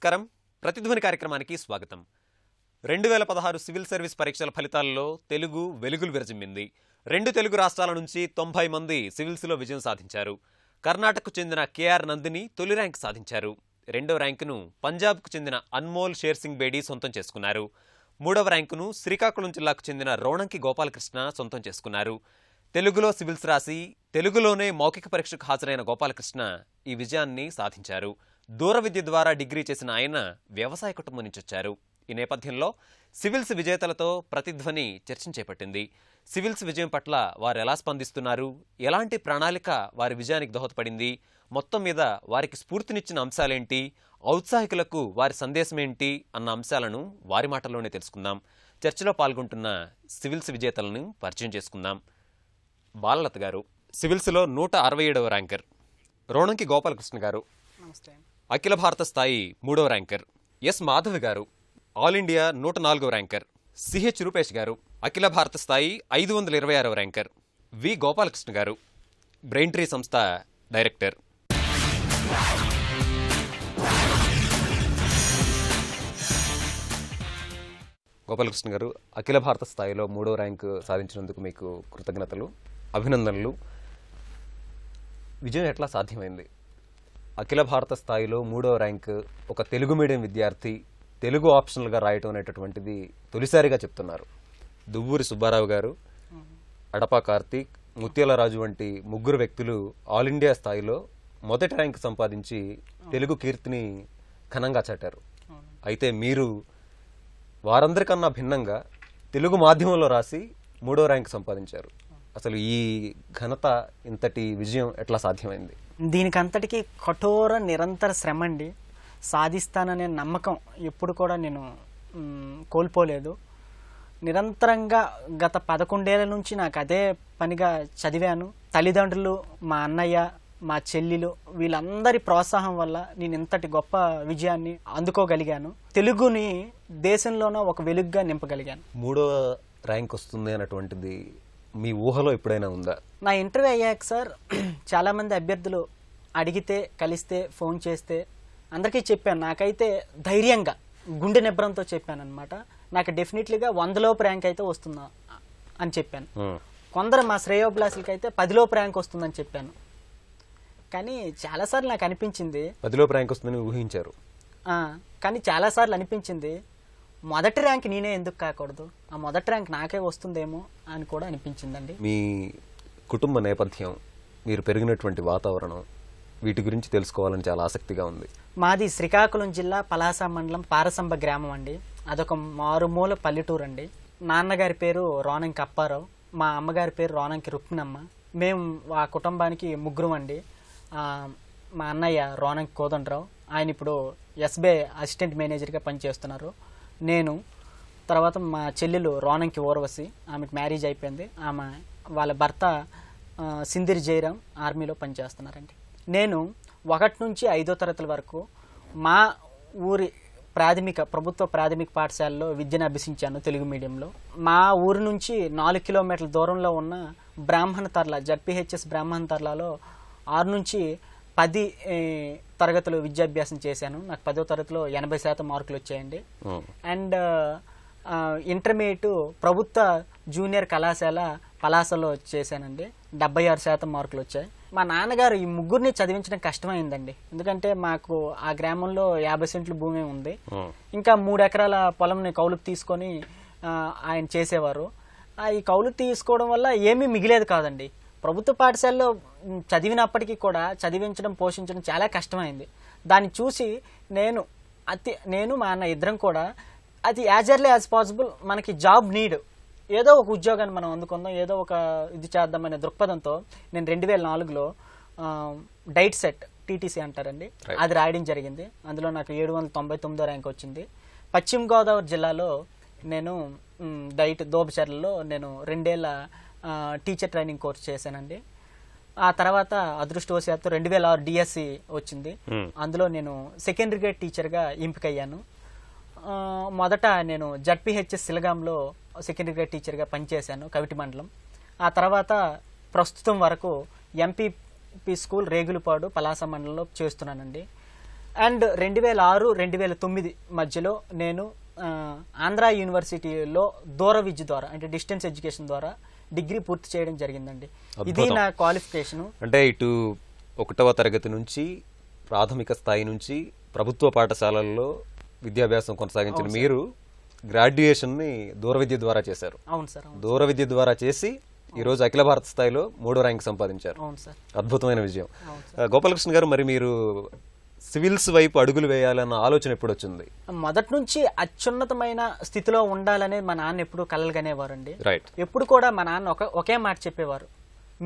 నమస్కారం. ప్రతిధ్వని కార్యక్రమానికి స్వాగతం. 2016 సివిల్ సర్వీస్ పరీక్షల ఫలితాల్లో తెలుగు వెలుగులు విరజిమ్మింది. 2 తెలుగు రాష్ట్రాల నుంచి 90 మంది సివిల్స్లో విజయం సాధించారు. కర్ణాటకకు చెందిన కేఆర్ నందిని తొలి ర్యాంక్ సాధించారు. 2వ ర్యాంకును పంజాబ్కు చెందిన అన్మోల్ షేర్ సింగ్ బేడీ సొంతం చేసుకున్నారు. 3వ ర్యాంకును శ్రీకాకుళం జిల్లాకు చెందిన రోణంకి గోపాలకృష్ణ సొంతం చేసుకున్నారు. తెలుగులో సివిల్స్ రాసి తెలుగులోనే మౌఖిక పరీక్షకు హాజరైన గోపాలకృష్ణ ఈ విజయాన్ని సాధించారు. దూర విద్య ద్వారా డిగ్రీ చేసిన ఆయన వ్యవసాయ కుటుంబం నుంచి వచ్చారు. ఈ నేపథ్యంలో సివిల్స్ విజేతలతో ప్రతిధ్వని చర్చను చేపట్టింది. సివిల్స్ విజయం పట్ల వారు ఎలా స్పందిస్తున్నారు, ఎలాంటి ప్రణాళిక వారి విజయానికి దోహదపడింది, మొత్తం మీద వారికి స్ఫూర్తినిచ్చిన అంశాలేంటి, ఔత్సాహికులకు వారి సందేశమేంటి అన్న అంశాలను వారి మాటల్లోనే తెలుసుకుందాం. చర్చలో పాల్గొంటున్న సివిల్స్ విజేతలను పరిచయం చేసుకుందాం. బాలలత గారు సివిల్స్లో 167వ ర్యాంకర్, రోణంకి గోపాలకృష్ణ గారు అఖిల భారత స్థాయి 3వ ర్యాంకర్, ఎస్ మాధవి గారు ఆల్ ఇండియా 104వ ర్యాంకర్, సిహెచ్ రూపేష్ గారు అఖిల భారత స్థాయి 526వ ర్యాంకర్, వి గోపాలకృష్ణ గారు బ్రెయిన్ ట్రీ సంస్థ డైరెక్టర్. గోపాలకృష్ణ గారు, అఖిల భారత స్థాయిలో 3వ ర్యాంకు సాధించినందుకు మీకు కృతజ్ఞతలు, అభినందనలు. విజయం ఎట్లా సాధ్యమైంది? అఖిల భారత స్థాయిలో 3వ ర్యాంకు ఒక తెలుగు మీడియం విద్యార్థి తెలుగు ఆప్షనల్గా రాయటం అనేటటువంటిది తొలిసారిగా చెప్తున్నారు. దువ్వూరి సుబ్బారావు గారు, అడపా కార్తీక్, ముత్యాల రాజు వంటి ముగ్గురు వ్యక్తులు ఆల్ ఇండియా స్థాయిలో మొదటి ర్యాంకు సంపాదించి తెలుగు కీర్తిని ఘనంగా చాటారు. అయితే మీరు వారందరికన్నా భిన్నంగా తెలుగు మాధ్యమంలో రాసి 3వ ర్యాంకు సంపాదించారు. అసలు ఈ ఘనత, ఇంతటి విజయం ఎట్లా సాధ్యమైంది? దీనికంతటికీ కఠోర నిరంతర శ్రమ అండి. సాధిస్తాననే నమ్మకం ఎప్పుడు కూడా నేను కోల్పోలేదు. నిరంతరంగా గత 11 ఏళ్ల నుంచి నాకు అదే పనిగా చదివాను. తల్లిదండ్రులు, మా అన్నయ్య, మా చెల్లెలు వీళ్ళందరి ప్రోత్సాహం వల్ల నేను ఇంతటి గొప్ప విజయాన్ని అందుకోగలిగాను. తెలుగుని దేశంలోనూ ఒక వెలుగుగా నింపగలిగాను. 3వ ర్యాంక్ వస్తుంది అన్నటువంటిది మీ ఊహలో ఎప్పుడైనా ఉందా? నా ఇంటర్వ్యూ అయ్యాక సార్ చాలామంది అభ్యర్థులు అడిగితే, కలిస్తే, ఫోన్ చేస్తే అందరికీ చెప్పాను. నాకైతే ధైర్యంగా గుండె నిబ్బరంతో చెప్పాను అనమాట. నాకు డెఫినెట్లీగా 100లోపు ర్యాంక్ అయితే వస్తుందా అని చెప్పాను. కొందరు మా శ్రేయోభిలాషులకి అయితే 10లోపు ర్యాంక్ వస్తుందని చెప్పాను. కానీ చాలాసార్లు నాకు అనిపించింది 10లోపు ర్యాంక్ వస్తుందని ఊహించారు. కానీ చాలాసార్లు అనిపించింది మొదటి ర్యాంక్ నేనే ఎందుకు కాకూడదు, ఆ మొదటి ర్యాంక్ నాకే వస్తుందేమో అని కూడా అనిపించిందండి. మీ కుటుంబ నేపథ్యం, మీరు పెరిగినటువంటి వాతావరణం, వీటి గురించి తెలుసుకోవాలని చాలా ఆసక్తిగా ఉంది. మాది శ్రీకాకుళం జిల్లా పలాస మండలం పారసంబ గ్రామం అండి. అదొక మారుమూల పల్లెటూరు అండి. నాన్నగారి పేరు రోణంకి అప్పారావు, మా అమ్మగారి పేరు రోణంకి రుక్మిణమ్మ. మేము ఆ కుటుంబానికి ముగ్గురం అండి. మా అన్నయ్య రోణంకి కోదండరావు, ఆయన ఇప్పుడు ఎస్బీఐ అసిస్టెంట్ మేనేజర్గా పనిచేస్తున్నారు. నేను, తర్వాత మా చెల్లెలు రోణంకి ఊర్వశి, ఆమెకు మ్యారేజ్ అయిపోయింది. ఆమె వాళ్ళ భర్త సిందిరి జయరాం ఆర్మీలో పనిచేస్తున్నారండి. నేను 1 నుంచి 5వ తరగతుల వరకు మా ఊరి ప్రభుత్వ ప్రాథమిక పాఠశాలలో విద్యను అభ్యసించాను తెలుగు మీడియంలో. మా ఊరి నుంచి 4 కిలోమీటర్ల దూరంలో ఉన్న బ్రాహ్మణ తర్లా, జడ్పీహెచ్ఎస్ బ్రాహ్మణ తర్లాలో 6 నుంచి 10 తరగతులు విద్యాభ్యాసం చేశాను. నాకు 10వ తరగతిలో 80% మార్కులు వచ్చాయండి. అండ్ ఇంటర్మీడియట్ ప్రభుత్వ జూనియర్ కళాశాల పలాసలో చేశానండి. 76% మార్కులు వచ్చాయి. మా నాన్నగారు ఈ ముగ్గురిని చదివించడం కష్టమైందండి. ఎందుకంటే మాకు ఆ గ్రామంలో 50 సెంట్ల భూమి ఉంది. ఇంకా 3 ఎకరాల పొలంని కౌలుకు తీసుకొని ఆయన చేసేవారు. ఈ కౌలుకు తీసుకోవడం వల్ల ఏమీ మిగిలేదు కాదండి. ప్రభుత్వ పాఠశాలలో చదివినప్పటికీ కూడా చదివించడం, పోషించడం చాలా కష్టమైంది. దాన్ని చూసి నేను మా అన్న ఇద్దరం కూడా అది యాజ్ ఎర్లీ యాజ్ పాసిబుల్ మనకి జాబ్ నీడ్, ఏదో ఒక ఉద్యోగాన్ని మనం అందుకుందాం, ఏదో ఒక ఇది చేద్దామనే దృక్పథంతో నేను 2004లో డైట్ సెట్ టీటీసీ అంటారండి, అది రాయడం జరిగింది. అందులో నాకు 799వ ర్యాంక్ వచ్చింది. పశ్చిమ గోదావరి జిల్లాలో నేను డైట్ దోబచర్లలో నేను 2 ఏళ్ల టీచర్ ట్రైనింగ్ కోర్స్ చేశానండి. ఆ తర్వాత అదృష్టవశాత్తు 2006 డిఎస్సి వచ్చింది. అందులో నేను సెకండరీ గ్రేడ్ టీచర్గా ఎంపికయ్యాను. మొదట నేను జడ్పీహెచ్ఎస్ సిలగాంలో సెకండరీ గ్రేడ్ టీచర్గా పనిచేశాను, కవిటి మండలం. ఆ తర్వాత ప్రస్తుతం వరకు ఎంపీపీ స్కూల్ రేగులపాడు పలాస మండలంలో చేస్తున్నానండి. అండ్ 2006-2009 మధ్యలో నేను ఆంధ్ర యూనివర్సిటీలో దూర విద్య ద్వారా అంటే డిస్టెన్స్ ఎడ్యుకేషన్ ద్వారా డిగ్రీ పూర్తి చేయడం జరిగిందండి. ఇది నా క్వాలిఫికేషన్. అంటే ఇటు 1వ తరగతి నుంచి ప్రాథమిక స్థాయి నుంచి ప్రభుత్వ పాఠశాలల్లో విద్యాభ్యాసం కొనసాగించిన మీరు గ్రాడ్యుయేషన్ని దూర విద్య ద్వారా చేశారు. అవును సార్. దూర విద్య ద్వారా చేసి ఈ రోజు అఖిల భారత స్థాయిలో 3వ ర్యాంక్ సంపాదించారు. అవును సార్. అద్భుతమైన విజయం. గోపాలకృష్ణ గారు, మరి మీరు సివిల్స్ వైపు అడుగులు వేయాలన్న ఆలోచన ఎప్పుడు వచ్చింది? మొదటి నుంచి అత్యున్నతమైన స్థితిలో ఉండాలనే మా నాన్న ఎప్పుడు కలలుగనేవారండి. రైట్. ఎప్పుడు కూడా మా నాన్న ఒకే మాట చెప్పేవారు,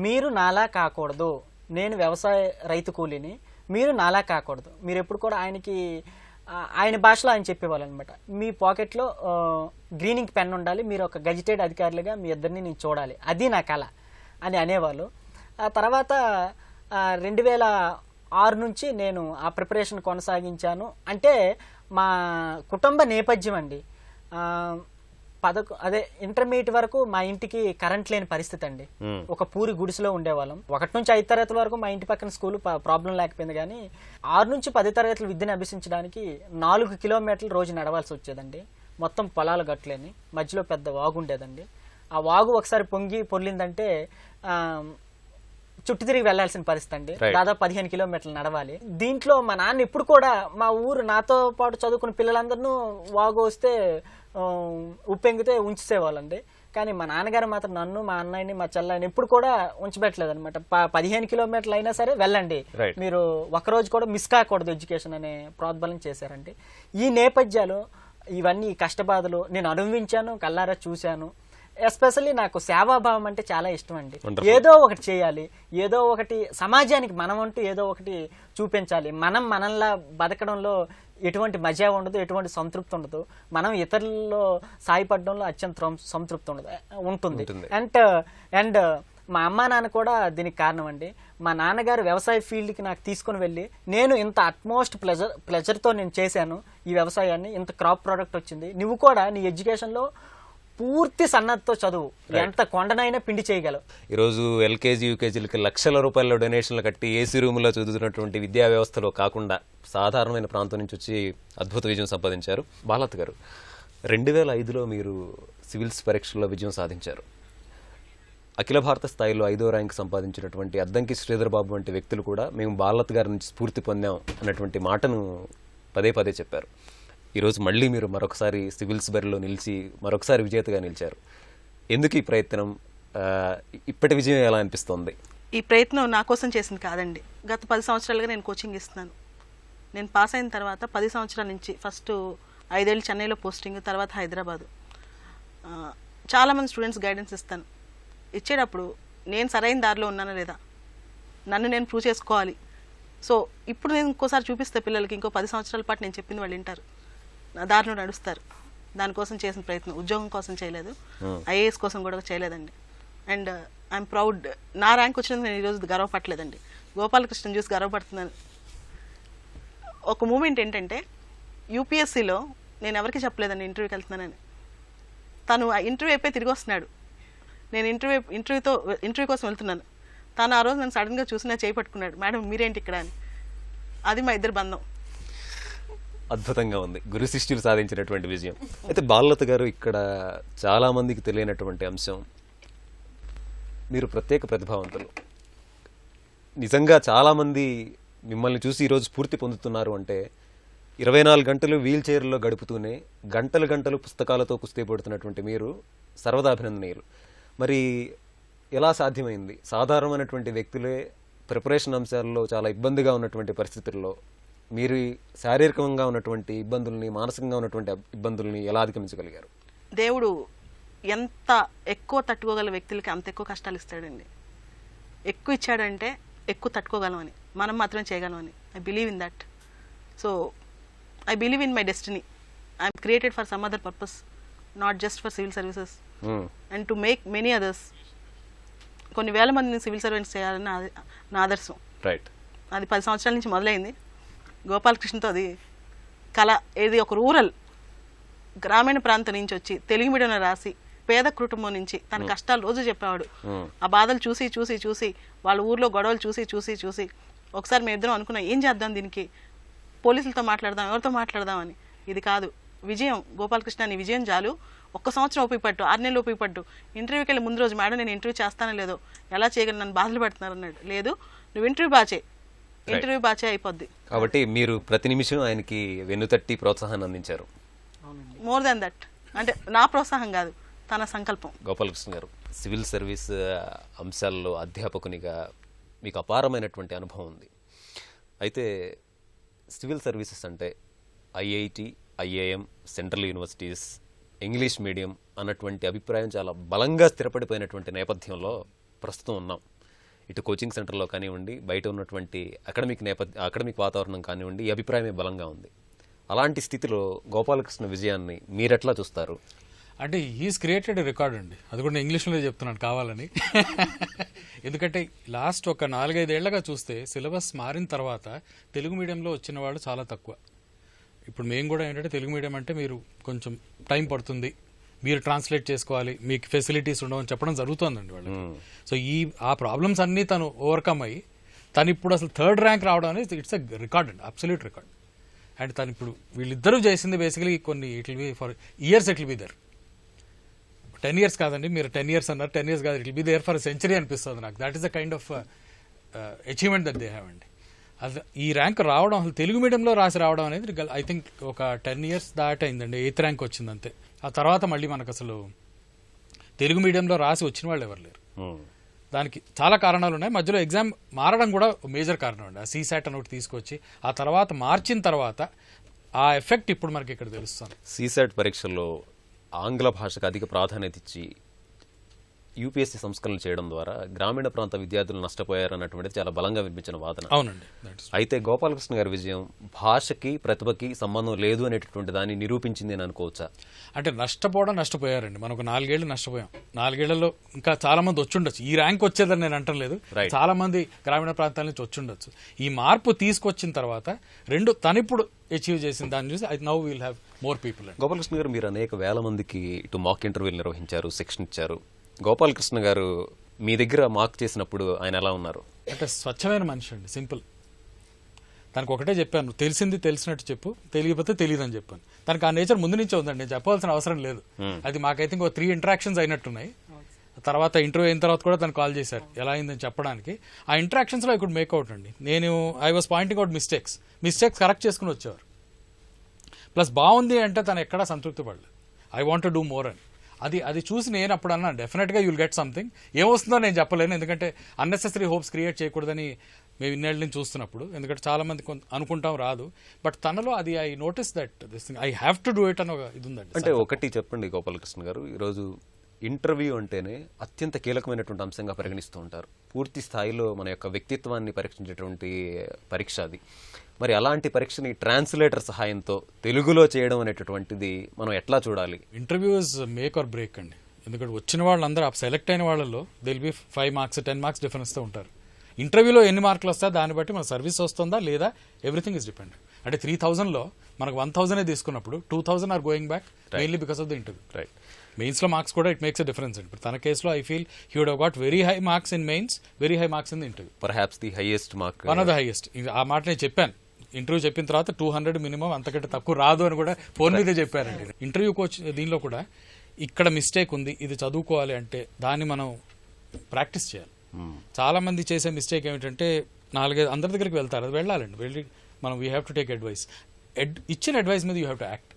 మీరు నాలా కాకూడదు, నేను వ్యవసాయ రైతు కూలీని, మీరు నాలా కాకూడదు. మీరు ఎప్పుడు కూడా ఆయన భాషలో ఆయన చెప్పేవాళ్ళు అనమాట, మీ పాకెట్లో గ్రీనింగ్ పెన్ ఉండాలి, మీరు ఒక గజిటెడ్ అధికారులుగా మీ ఇద్దరిని నేను చూడాలి, అది నా కళ అని అనేవాళ్ళు. ఆ తర్వాత 2006 నుంచి నేను ఆ ప్రిపరేషన్ కొనసాగించాను. అంటే మా కుటుంబ నేపథ్యం అండి, ఇంటర్మీడియట్ వరకు మా ఇంటికి కరెంట్ లేని పరిస్థితి అండి. ఒక పూరి గుడిసెలో ఉండేవాళ్ళం. 1 నుంచి 5 తరగతుల వరకు మా ఇంటి పక్కన స్కూల్ ప్రాబ్లం లేకపోయింది, కానీ 6 నుంచి 10 తరగతుల విద్యను అభ్యసించడానికి 4 కిలోమీటర్లు రోజు నడవాల్సి వచ్చేదండి. మొత్తం పొలాలు గట్లేని, మధ్యలో పెద్ద వాగు ఉండేదండి. ఆ వాగు ఒకసారి పొర్లిందంటే చుట్టూ తిరిగి వెళ్లాల్సిన పరిస్థితి అండి. దాదాపు 15 కిలోమీటర్లు నడవాలి. దీంట్లో మా నాన్న ఇప్పుడు కూడా మా ఊరు నాతో పాటు చదువుకున్న పిల్లలందరినూ వాగు వస్తే ఉప్పెంగితే ఉంచేసేవాళ్ళండి. కానీ మా నాన్నగారు మాత్రం నన్ను, మా అన్నయ్యని, మా చెల్లాయిని ఎప్పుడు కూడా ఉంచబెట్టలేదు అనమాట. 15 కిలోమీటర్లు అయినా సరే వెళ్ళండి, మీరు ఒకరోజు కూడా మిస్ కాకూడదు ఎడ్యుకేషన్ అనే ప్రోద్బలం చేశారండి. ఈ నేపథ్యాలు, ఇవన్నీ కష్టబాధలు నేను అనుభవించాను, కల్లారా చూశాను. ఎస్పెషల్లీ నాకు సేవాభావం అంటే చాలా ఇష్టం అండి. ఏదో ఒకటి చేయాలి, ఏదో ఒకటి సమాజానికి మనం అంటూ ఏదో ఒకటి చూపించాలి. మనల్లా బతకడంలో ఎటువంటి మజా ఉండదు, ఎటువంటి సంతృప్తి ఉండదు. మనం ఇతరుల్లో సాయపడడంలో అత్యంత సంతృప్తి ఉంటుంది. అండ్ మా అమ్మా నాన్న కూడా దీనికి కారణం అండి. మా నాన్నగారు వ్యవసాయ ఫీల్డ్కి నాకు తీసుకుని వెళ్ళి, నేను ఇంత అట్మోస్ట్ ప్లెజర్తో నేను చేశాను ఈ వ్యవసాయాన్ని, ఇంత క్రాప్ ప్రోడక్ట్ వచ్చింది, నువ్వు కూడా నీ ఎడ్యుకేషన్లో పూర్తి సన్నద్ధతో చదువు, ఎంత కొండనైనా పిండి చేయగలవు. ఈరోజు ఎల్కేజీ యూకేజీలకి లక్షల రూపాయల డొనేషన్లు కట్టి ఏసీ రూములో చదువుతున్నటువంటి విద్యా వ్యవస్థలో కాకుండా సాధారణమైన ప్రాంతం నుంచి వచ్చి అద్భుత విజయం సంపాదించారు. బాలత్ గారు, 2005లో మీరు సివిల్స్ పరీక్షల్లో విజయం సాధించారు. అఖిల భారత స్థాయిలో 5వ ర్యాంక్ సంపాదించినటువంటి అద్దంకి శ్రీధర్ బాబు వంటి వ్యక్తులు కూడా మేము బాలత్ గారి నుంచి స్ఫూర్తి పొందాం అన్నటువంటి మాటను పదే పదే చెప్పారు. ఈరోజు మళ్ళీ మీరు మరొకసారి సివిల్స్ బరిలో నిలిచి మరొకసారి విజేతగా నిలిచారు. ఎందుకు ఈ ప్రయత్నం? ఇప్పటి విజయం ఎలా అనిపిస్తోంది? ఈ ప్రయత్నం నా కోసం చేసింది కాదండి. గత 10 సంవత్సరాలుగా నేను కోచింగ్ ఇస్తున్నాను. నేను పాస్ అయిన తర్వాత 10 సంవత్సరాల నుంచి ఫస్ట్ 5 ఏళ్ళు చెన్నైలో పోస్టింగ్, తర్వాత హైదరాబాదు. చాలామంది స్టూడెంట్స్ గైడెన్స్ ఇస్తాను. ఇచ్చేటప్పుడు నేను సరైన దారిలో ఉన్నానా లేదా, నన్ను నేను ప్రూవ్ చేసుకోవాలి. సో ఇప్పుడు నేను ఇంకోసారి చూపిస్తే పిల్లలకి ఇంకో 10 సంవత్సరాల పాటు నేను చెప్పింది వాళ్ళు వింటారు, నా దారిలో నడుస్తారు. దానికోసం చేసిన ప్రయత్నం ఉద్యోగం కోసం చేయలేదు, ఐఏఎస్ కోసం కూడా చేయలేదండి. And I'm proud. నా ర్యాంక్ వచ్చినందుకు నేను ఈరోజు గర్వపడలేదండి, గోపాలకృష్ణ చూసి గర్వపడుతున్నాను. ఒక మూమెంట్ ఏంటంటే, యూపీఎస్సీలో నేను ఎవరికి చెప్పలేదండి ఇంటర్వ్యూకి వెళ్తున్నానని. తను ఆ ఇంటర్వ్యూ అయిపోయి తిరిగి వస్తున్నాడు, నేను ఇంటర్వ్యూ కోసం వెళ్తున్నాను. తను ఆ రోజు నన్ను సడన్గా చూసి నా చేయి పట్టుకున్నాడు, మేడం మీరేంటి ఇక్కడ అని. అది మా ఇద్దరి బంధం. అద్భుతంగా ఉంది, గురు శిష్యులు సాధించినటువంటి విజయం. అయితే బాలలత గారు, ఇక్కడ చాలా మందికి తెలియనటువంటి అంశం, మీరు ప్రత్యేక ప్రతిభావంతులు. నిజంగా చాలామంది మిమ్మల్ని చూసి ఈరోజు స్ఫూర్తి పొందుతున్నారు అంటే 24 గంటలు వీల్ చైర్లో గడుపుతూనే గంటలు గంటలు పుస్తకాలతో కుస్తీ పడుతున్నటువంటి మీరు సర్వదా అభినందనీయులు. మరి ఎలా సాధ్యమైంది? సాధారణమైనటువంటి వ్యక్తులే ప్రిపరేషన్ అంశాల్లో చాలా ఇబ్బందిగా ఉన్నటువంటి పరిస్థితుల్లో మీరు శారీరకంగా ఉన్నటువంటి ఇబ్బందుల్ని, మానసికంగా ఉన్నటువంటి ఇబ్బందుల్ని ఎలా అధిగమించగలిగారు? దేవుడు ఎంత ఎక్కువ తట్టుకోగల వ్యక్తులకి అంత ఎక్కువ కష్టాలు ఇస్తాడండి. ఎక్కువ ఇచ్చాడంటే ఎక్కువ తట్టుకోగలమని, మనం మాత్రమే చేయగలమని. I believe in that. So I believe in my destiny. I'm created for some other purpose, not just for civil services and to make many others. కొన్ని వేల మందిని సివిల్ సర్వీస్ చేయాలని నా ఆదర్శం. రైట్. అది 10 సంవత్సరాల నుంచి మొదలైంది. గోపాలకృష్ణతో అది కళ. ఏది ఒక రూరల్ గ్రామీణ ప్రాంతం నుంచి వచ్చి తెలుగు మీడియంలో రాసి పేద కుటుంబం నుంచి తన కష్టాలు రోజు చెప్పేవాడు. ఆ బాధలు చూసి చూసి చూసి వాళ్ళ ఊర్లో గొడవలు చూసి చూసి చూసి ఒకసారి మేము ఇద్దరం అనుకున్నాం, ఏం చేద్దాం దీనికి, పోలీసులతో మాట్లాడదాం, ఎవరితో మాట్లాడదామని. ఇది కాదు. విజయం గోపాలకృష్ణ నీ విజయం చాలు. 1 సంవత్సరం ఉపయోగపట్టు, 6 నెలలు ఉపయోగపట్టు. ఇంటర్వ్యూకి వెళ్ళి ముందు రోజు మేడం నేను ఇంటర్వ్యూ చేస్తానో లేదో, ఎలా చేయగలను, నన్ను బాధలు పెడుతున్నారు అన్నాడు. లేదు, నువ్వు ఇంటర్వ్యూ బాచే, ఇంటర్వ్యూ బాచే అయిపోద్ది. కాబట్టి మీరు ప్రతి నిమిషం ఆయనకి వెన్నుతట్టి ప్రోత్సాహాన్ని అందించారు. మోర్ దాన్ దట్, అంటే నా ప్రోత్సాహం కాదు, తన సంకల్పం. గోపాలకృష్ణ గారు, సివిల్ సర్వీస్ అంశాల్లో అధ్యాపకునిగా మీకు అపారమైనటువంటి అనుభవం ఉంది. అయితే సివిల్ సర్వీసెస్ అంటే IIT, IIM, central universities, English medium అన్నటువంటి అభిప్రాయం చాలా బలంగా స్థిరపడిపోయినటువంటి నేపథ్యంలో ప్రస్తుతం ఉన్నాం. ఇటు కోచింగ్ సెంటర్లో కానివ్వండి, బయట ఉన్నటువంటి అకాడమిక్ వాతావరణం కానివ్వండి, ఈ అభిప్రాయమే బలంగా ఉంది. అలాంటి స్థితిలో గోపాలకృష్ణ విజయాన్ని మీరెట్లా చూస్తారు? అంటే ఈజ్ క్రియేటెడ్ రికార్డ్ అండి, అది కూడా ఇంగ్లీష్లో చెప్తున్నాను కావాలని. ఎందుకంటే లాస్ట్ ఒక 4-5 ఏళ్లగా చూస్తే సిలబస్ మారిన తర్వాత తెలుగు మీడియంలో వచ్చిన వాళ్ళు చాలా తక్కువ. ఇప్పుడు మేము కూడా ఏంటంటే తెలుగు మీడియం అంటే మీరు కొంచెం టైం పడుతుంది, మీరు ట్రాన్స్లేట్ చేసుకోవాలి, మీకు ఫెసిలిటీస్ ఉండవని చెప్పడం జరుగుతుందండి వాళ్ళకి. సో ఆ ప్రాబ్లమ్స్ అన్నీ తను ఓవర్కమ్ అయ్యి తను ఇప్పుడు అసలు 3rd ర్యాంక్ రావడం అనేది ఇట్స్ ఎ రికార్డ్ అండి, అబ్సల్యూట్ రికార్డ్. అండ్ తను ఇప్పుడు వీళ్ళిద్దరూ చేసింది బేసికలీ కొన్ని it will be for years, it will be there. 10 years కాదండి, మీరు 10 years అన్నారు, 10 years కాదు, it will be there for century అనిపిస్తుంది నాకు. That is the kind of achievement that they have అండి. అది ఈ ర్యాంక్ రావడం, అసలు తెలుగు మీడియంలో రావడం అనేది ఐ థింక్ ఒక 10 years దాటైందండి. 8th ర్యాంక్ వచ్చింది అంతే. ఆ తర్వాత మళ్ళీ మనకు అసలు తెలుగు మీడియంలో రాసి వచ్చిన వాళ్ళు ఎవరు లేరు. దానికి చాలా కారణాలు ఉన్నాయి. మధ్యలో ఎగ్జామ్ మారడం కూడా మేజర్ కారణం అండి. ఆ సీసాట్ అని ఒకటి తీసుకొచ్చి ఆ తర్వాత మార్చిన తర్వాత ఆ ఎఫెక్ట్ ఇప్పుడు మనకి ఇక్కడ తెలుస్తుంది. సీసాట్ పరీక్షల్లో ఆంగ్ల భాషకు అధిక ప్రాధాన్యత ఇచ్చి యూపీఎస్సీ సంస్కరణలు చేయడం ద్వారా గ్రామీణ ప్రాంత విద్యార్థులు నష్టపోయారన్నటువంటిది చాలా బలంగా వినిపించిన వాదన. అవునండి. అయితే గోపాలకృష్ణ గారి విజయం భాషకి ప్రతిభకి సంబంధం లేదు అనేటటువంటి దాన్ని నిరూపించింది అని అనుకోవచ్చా? అంటే నష్టపోయారండి. మనం ఒక 4 ఏళ్ళు నష్టపోయాం. 4 ఏళ్లలో ఇంకా చాలా మంది వచ్చుండొచ్చు. ఈ ర్యాంక్ వచ్చేదని నేను అంటలేదు, చాలా మంది గ్రామీణ ప్రాంతాల నుంచి వచ్చుండొచ్చు. ఈ మార్పు తీసుకొచ్చిన తర్వాత తనిప్పుడు అచీవ్ చేసిన దాన్ని చూసి I now will have more people. Gopalakrishna గారు, మీరు అనేక వేల మందికి ఇటు మాక్ ఇంటర్వ్యూలు నిర్వహించారు, శిక్షణ ఇచ్చారు. గోపాలకృష్ణ గారు మీ దగ్గర మార్క్ చేసినప్పుడు ఆయన ఎలా ఉన్నారు? అంటే స్వచ్ఛమైన మనిషి అండి, సింపుల్. తనకు ఒకటే చెప్పాను, తెలిసింది తెలిసినట్టు చెప్పు, తెలియకపోతే తెలియదని చెప్పాను. తనకు ఆ నేచర్ ముందు నుంచే ఉందండి, నేను చెప్పాల్సిన అవసరం లేదు. అది మాకైతే ఇంకో 3 interactions అయినట్టున్నాయి. తర్వాత ఇంటర్వ్యూ అయిన తర్వాత కూడా తను కాల్ చేశారు ఎలా అయిందని చెప్పడానికి. ఆ ఇంటరాక్షన్స్లో ఐ కుడ్ మేక్అవుట్ అండి. I was pointing out mistakes correct చేసుకుని వచ్చేవారు. ప్లస్ బాగుంది అంటే తను ఎక్కడా సంతృప్తి పడలేదు. I want to do more అని. అది చూసి నేను అప్పుడు అన్నాను, డెఫినెట్గా యుల్ గెట్ సంథింగ్. ఏమొస్తుందో నేను చెప్పలేను, ఎందుకంటే అన్నెసెసరీ హోప్స్ క్రియేట్ చేయకూడదని మేము ఇన్నేళ్ళ నుంచి చూస్తున్నప్పుడు. ఎందుకంటే చాలా మంది అనుకుంటాం రాదు, బట్ తనలో అది I notice that this thing I have to do it అని ఇది ఉందండి. అంటే ఒకటి చెప్పండి గోపాలకృష్ణ గారు, ఈరోజు ఇంటర్వ్యూ అంటేనే అత్యంత కీలకమైనటువంటి అంశంగా పరిగణిస్తూ ఉంటారు. పూర్తి స్థాయిలో మన యొక్క వ్యక్తిత్వాన్ని పరీక్షించేటువంటి పరీక్ష అది. మరి అలాంటి పరీక్షని ట్రాన్స్లేటర్ సహాయంతో తెలుగులో చేయడం అనేటటువంటిది మనం ఎట్లా చూడాలి? Interview is make or break అండి. ఎందుకంటే వచ్చిన వాళ్ళందరూ సెలెక్ట్ అయిన వాళ్ళలో దిల్ బి 5 marks 10 marks డిఫరెన్స్తో ఉంటారు. ఇంటర్వ్యూలో ఎన్ని మార్కులు వస్తాయో దాన్ని బట్టి మన సర్వీస్ వస్తుందా లేదా, ఎవ్రీథింగ్ ఇస్ డిపెండెంట్. అంటే 3000లో మనకు 1000 తీసుకున్నప్పుడు 2000 are going back mainly because of the interview. Right. మెయిన్స్లో మార్క్స్ కూడా ఇట్ మేక్స్ అ డిఫరెన్స్ అండి. ఇప్పుడు తన కేసులో I feel he would have got very high marks in mains, very high marks in the interview. Perhaps the highest mark, one of the highest. ఆ మాట నేను చెప్పాను ఇంటర్వ్యూ చెప్పిన తర్వాత 200 మినిమం, అంతకంటే తక్కువ రాదు అని కూడా ఫోన్ మీదే చెప్పారండి. ఇంటర్వ్యూ కోచ్ దీనిలో కూడా ఇక్కడ మిస్టేక్ ఉంది, ఇది చదువుకోవాలి అంటే దాన్ని మనం ప్రాక్టీస్ చేయాలి. చాలా మంది చేసే మిస్టేక్ ఏమిటంటే 4-5 అందరి దగ్గరికి వెళ్తారు, అది వెళ్ళాలండి, వెళ్ళి మనం we have to take advice. ఇచ్చిన అడ్వైస్ మీద యూ హ్యావ్ టు యాక్ట్.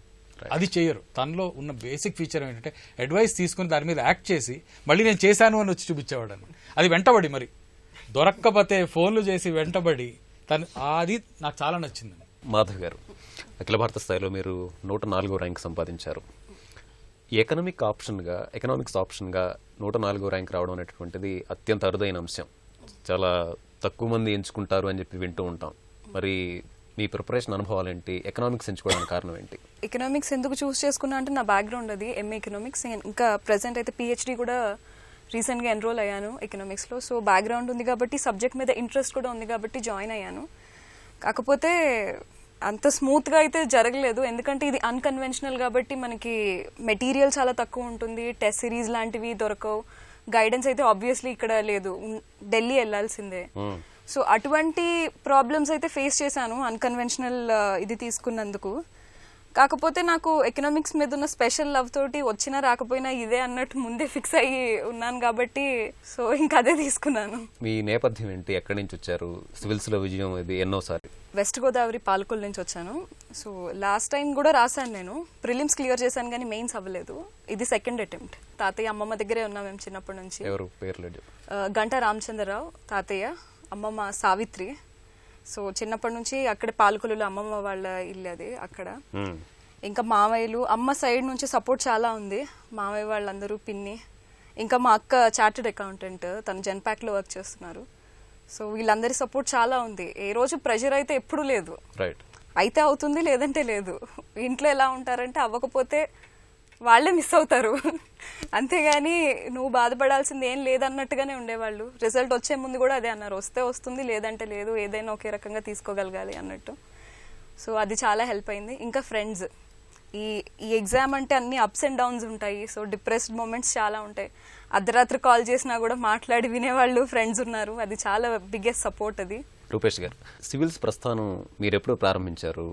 అది చేయరు. తనలో ఉన్న బేసిక్ ఫీచర్ ఏంటంటే అడ్వైస్ తీసుకుని దాని మీద యాక్ట్ చేసి మళ్ళీ నేను చేశాను అని వచ్చి చూపించేవాడు అని. అది వెంటబడి మరి దొరక్కపోతే ఫోన్లు చేసి వెంటబడి అది నాకు చాలా నచ్చింది. మాధవ్ గారు, అఖిల భారత స్థాయిలో మీరు 104వ ర్యాంక్ సంపాదించారు. ఎకనామిక్స్ ఆప్షన్గా 104వ ర్యాంక్ రావడం అనేటువంటిది అత్యంత అరుదైన అంశం. చాలా తక్కువ మంది ఎంచుకుంటారు అని చెప్పి వింటూ ఉంటాం. మరి మీ ప్రిపరేషన్ అనుభవాలు ఏంటి? ఎకనామిక్స్ ఎంచుకోవడానికి కారణం ఏంటి? ఎకనామిక్స్ ఎందుకు చూస్ చేసుకున్నా అంటే నా బ్యాక్గ్రౌండ్ అది ఎంఏ ఎకనామిక్స్. ఇంకా ప్రెసెంట్ అయితే పిహెచ్డి కూడా రీసెంట్గా ఎన్రోల్ అయ్యాను ఎకనామిక్స్లో. సో బ్యాక్గ్రౌండ్ ఉంది కాబట్టి, సబ్జెక్ట్ మీద ఇంట్రెస్ట్ కూడా ఉంది కాబట్టి జాయిన్ అయ్యాను. కాకపోతే అంత స్మూత్గా అయితే జరగలేదు, ఎందుకంటే ఇది అన్కన్వెన్షనల్ కాబట్టి మనకి మెటీరియల్ చాలా తక్కువ ఉంటుంది, టెస్ట్ సిరీస్ లాంటివి దొరకవు, గైడెన్స్ అయితే ఆబ్వియస్లీ ఇక్కడ లేదు, ఢిల్లీ వెళ్ళాల్సిందే. సో అటువంటి ప్రాబ్లమ్స్ అయితే ఫేస్ చేశాను అన్కన్వెన్షనల్ ఇది తీసుకున్నందుకు. కాకపోతే నాకు ఎకనామిక్స్ మీద ఉన్న స్పెషల్ లవ్ తోటి వచ్చినా రాకపోయినా ఇదే అన్నట్టు ముందే ఫిక్స్ అయ్యి ఉన్నాను కాబట్టి సో ఇంకా అదే తీసుకున్నాను. మీ నేపథ్యం ఏంటి, ఎక్కడి నుంచి వచ్చారు, సివిల్స్లో విజయం ఇది ఎన్నోసారి? వెస్ట్ గోదావరి పాలకొల్లు నుంచి వచ్చాను. సో లాస్ట్ టైం కూడా రాశాను, నేను ప్రిలిమ్స్ క్లియర్ చేశాను కానీ మెయిన్స్ అవ్వలేదు. ఇది సెకండ్ అటెంప్ట్. తాతయ్య అమ్మమ్మ దగ్గరే ఉన్నాం మేము చిన్నప్పటి నుంచి. ఎవరు పేర్లు? గంట రామచంద్రరావు తాతయ్య, అమ్మమ్మ సావిత్రి. సో చిన్నప్పటి నుంచి అక్కడే పాలకొల్లులో అమ్మమ్మ వాళ్ళ ఇల్లు అది అక్కడ. ఇంకా మామయ్యలు అమ్మ సైడ్ నుంచి సపోర్ట్ చాలా ఉంది. మామయ్య వాళ్ళందరూ, పిన్ని, ఇంకా మా అక్క చార్టెడ్ అకౌంటెంట్, తను జెన్పాక్లో వర్క్ చేస్తున్నారు. సో వీళ్ళందరి సపోర్ట్ చాలా ఉంది. ఏ రోజు ప్రెషర్ అయితే ఎప్పుడూ లేదు. అయితే అవుతుంది, లేదంటే లేదు. ఇంట్లో ఎలా ఉంటారంటే అవ్వకపోతే వాళ్ళే మిస్ అవుతారు, అంతేగాని నువ్వు బాధపడాల్సింది ఏం లేదన్నట్టుగానే ఉండేవాళ్ళు. రిజల్ట్ వచ్చే ముందు కూడా అదే అన్నారు, వస్తే వస్తుంది లేదంటే లేదు, ఏదైనా ఒకే రకంగా తీసుకోగలగాలి అన్నట్టు. సో అది చాలా హెల్ప్ అయింది. ఇంకా ఫ్రెండ్స్, ఈ ఎగ్జామ్ అంటే అన్ని అప్స్ అండ్ డౌన్స్ ఉంటాయి. సో డిప్రెస్డ్ మూమెంట్స్ చాలా ఉంటాయి. అర్ధరాత్రి కాల్ చేసినా కూడా మాట్లాడి వినేవాళ్ళు ఫ్రెండ్స్ ఉన్నారు. అది చాలా బిగ్గెస్ట్ సపోర్ట్ అది. రూపేష్ గారు, సివిల్స్ ప్రస్థానం మీరు ఎప్పుడు ప్రారంభించారు?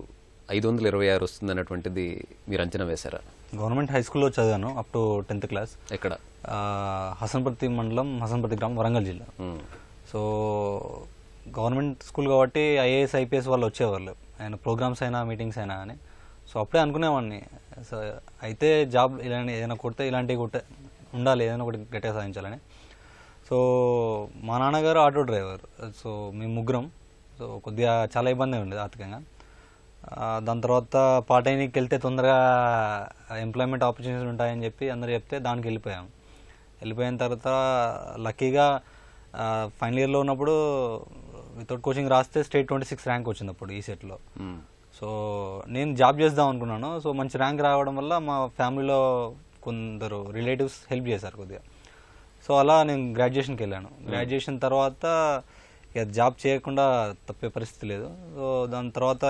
526 వస్తుంది అన్నటువంటిది మీరు అంచనా వేశారా? గవర్నమెంట్ హై స్కూల్లో చదివాను అప్ టు 10th క్లాస్. ఎక్కడ? హసన్పర్తి మండలం, హసన్పర్తి గ్రామం, వరంగల్ జిల్లా. సో గవర్నమెంట్ స్కూల్ కాబట్టి ఐఏఎస్ ఐపీఎస్ వాళ్ళు వచ్చేవాళ్ళు, ఆయన ప్రోగ్రామ్స్ అయినా మీటింగ్స్ అయినా అని. సో అప్పుడే అనుకునేవాడిని, సో అయితే జాబ్ ఇలాంటి ఏదైనా కొడితే ఇలాంటివి ఉండాలి, ఏదైనా ఒకటి గట్టిగా సాధించాలని. సో మా నాన్నగారు ఆటో డ్రైవర్. సో మేము ముగ్గురం. సో కొద్దిగా చాలా ఇబ్బంది ఉండేది ఆర్థికంగా. దాని తర్వాత పార్ట్ టైంకి వెళ్తే తొందరగా ఎంప్లాయ్మెంట్ ఆపర్చునిటీస్ ఉంటాయని చెప్పి అందరు చెప్తే దానికి వెళ్ళిపోయిన తర్వాత లక్కీగా ఫైనల్ ఇయర్లో ఉన్నప్పుడు వితౌట్ కోచింగ్ రాస్తే స్టేట్ 26 ర్యాంక్ వచ్చింది అప్పుడు ఈ సెట్లో. సో నేను జాబ్ చేద్దాం అనుకున్నాను. సో మంచి ర్యాంక్ రావడం వల్ల మా ఫ్యామిలీలో కొందరు రిలేటివ్స్ హెల్ప్ చేశారు కొద్దిగా. సో అలా నేను గ్రాడ్యుయేషన్కి వెళ్ళాను. గ్రాడ్యుయేషన్ తర్వాత ఇక జాబ్ చేయకుండా తప్పే పరిస్థితి లేదు. సో దాని తర్వాత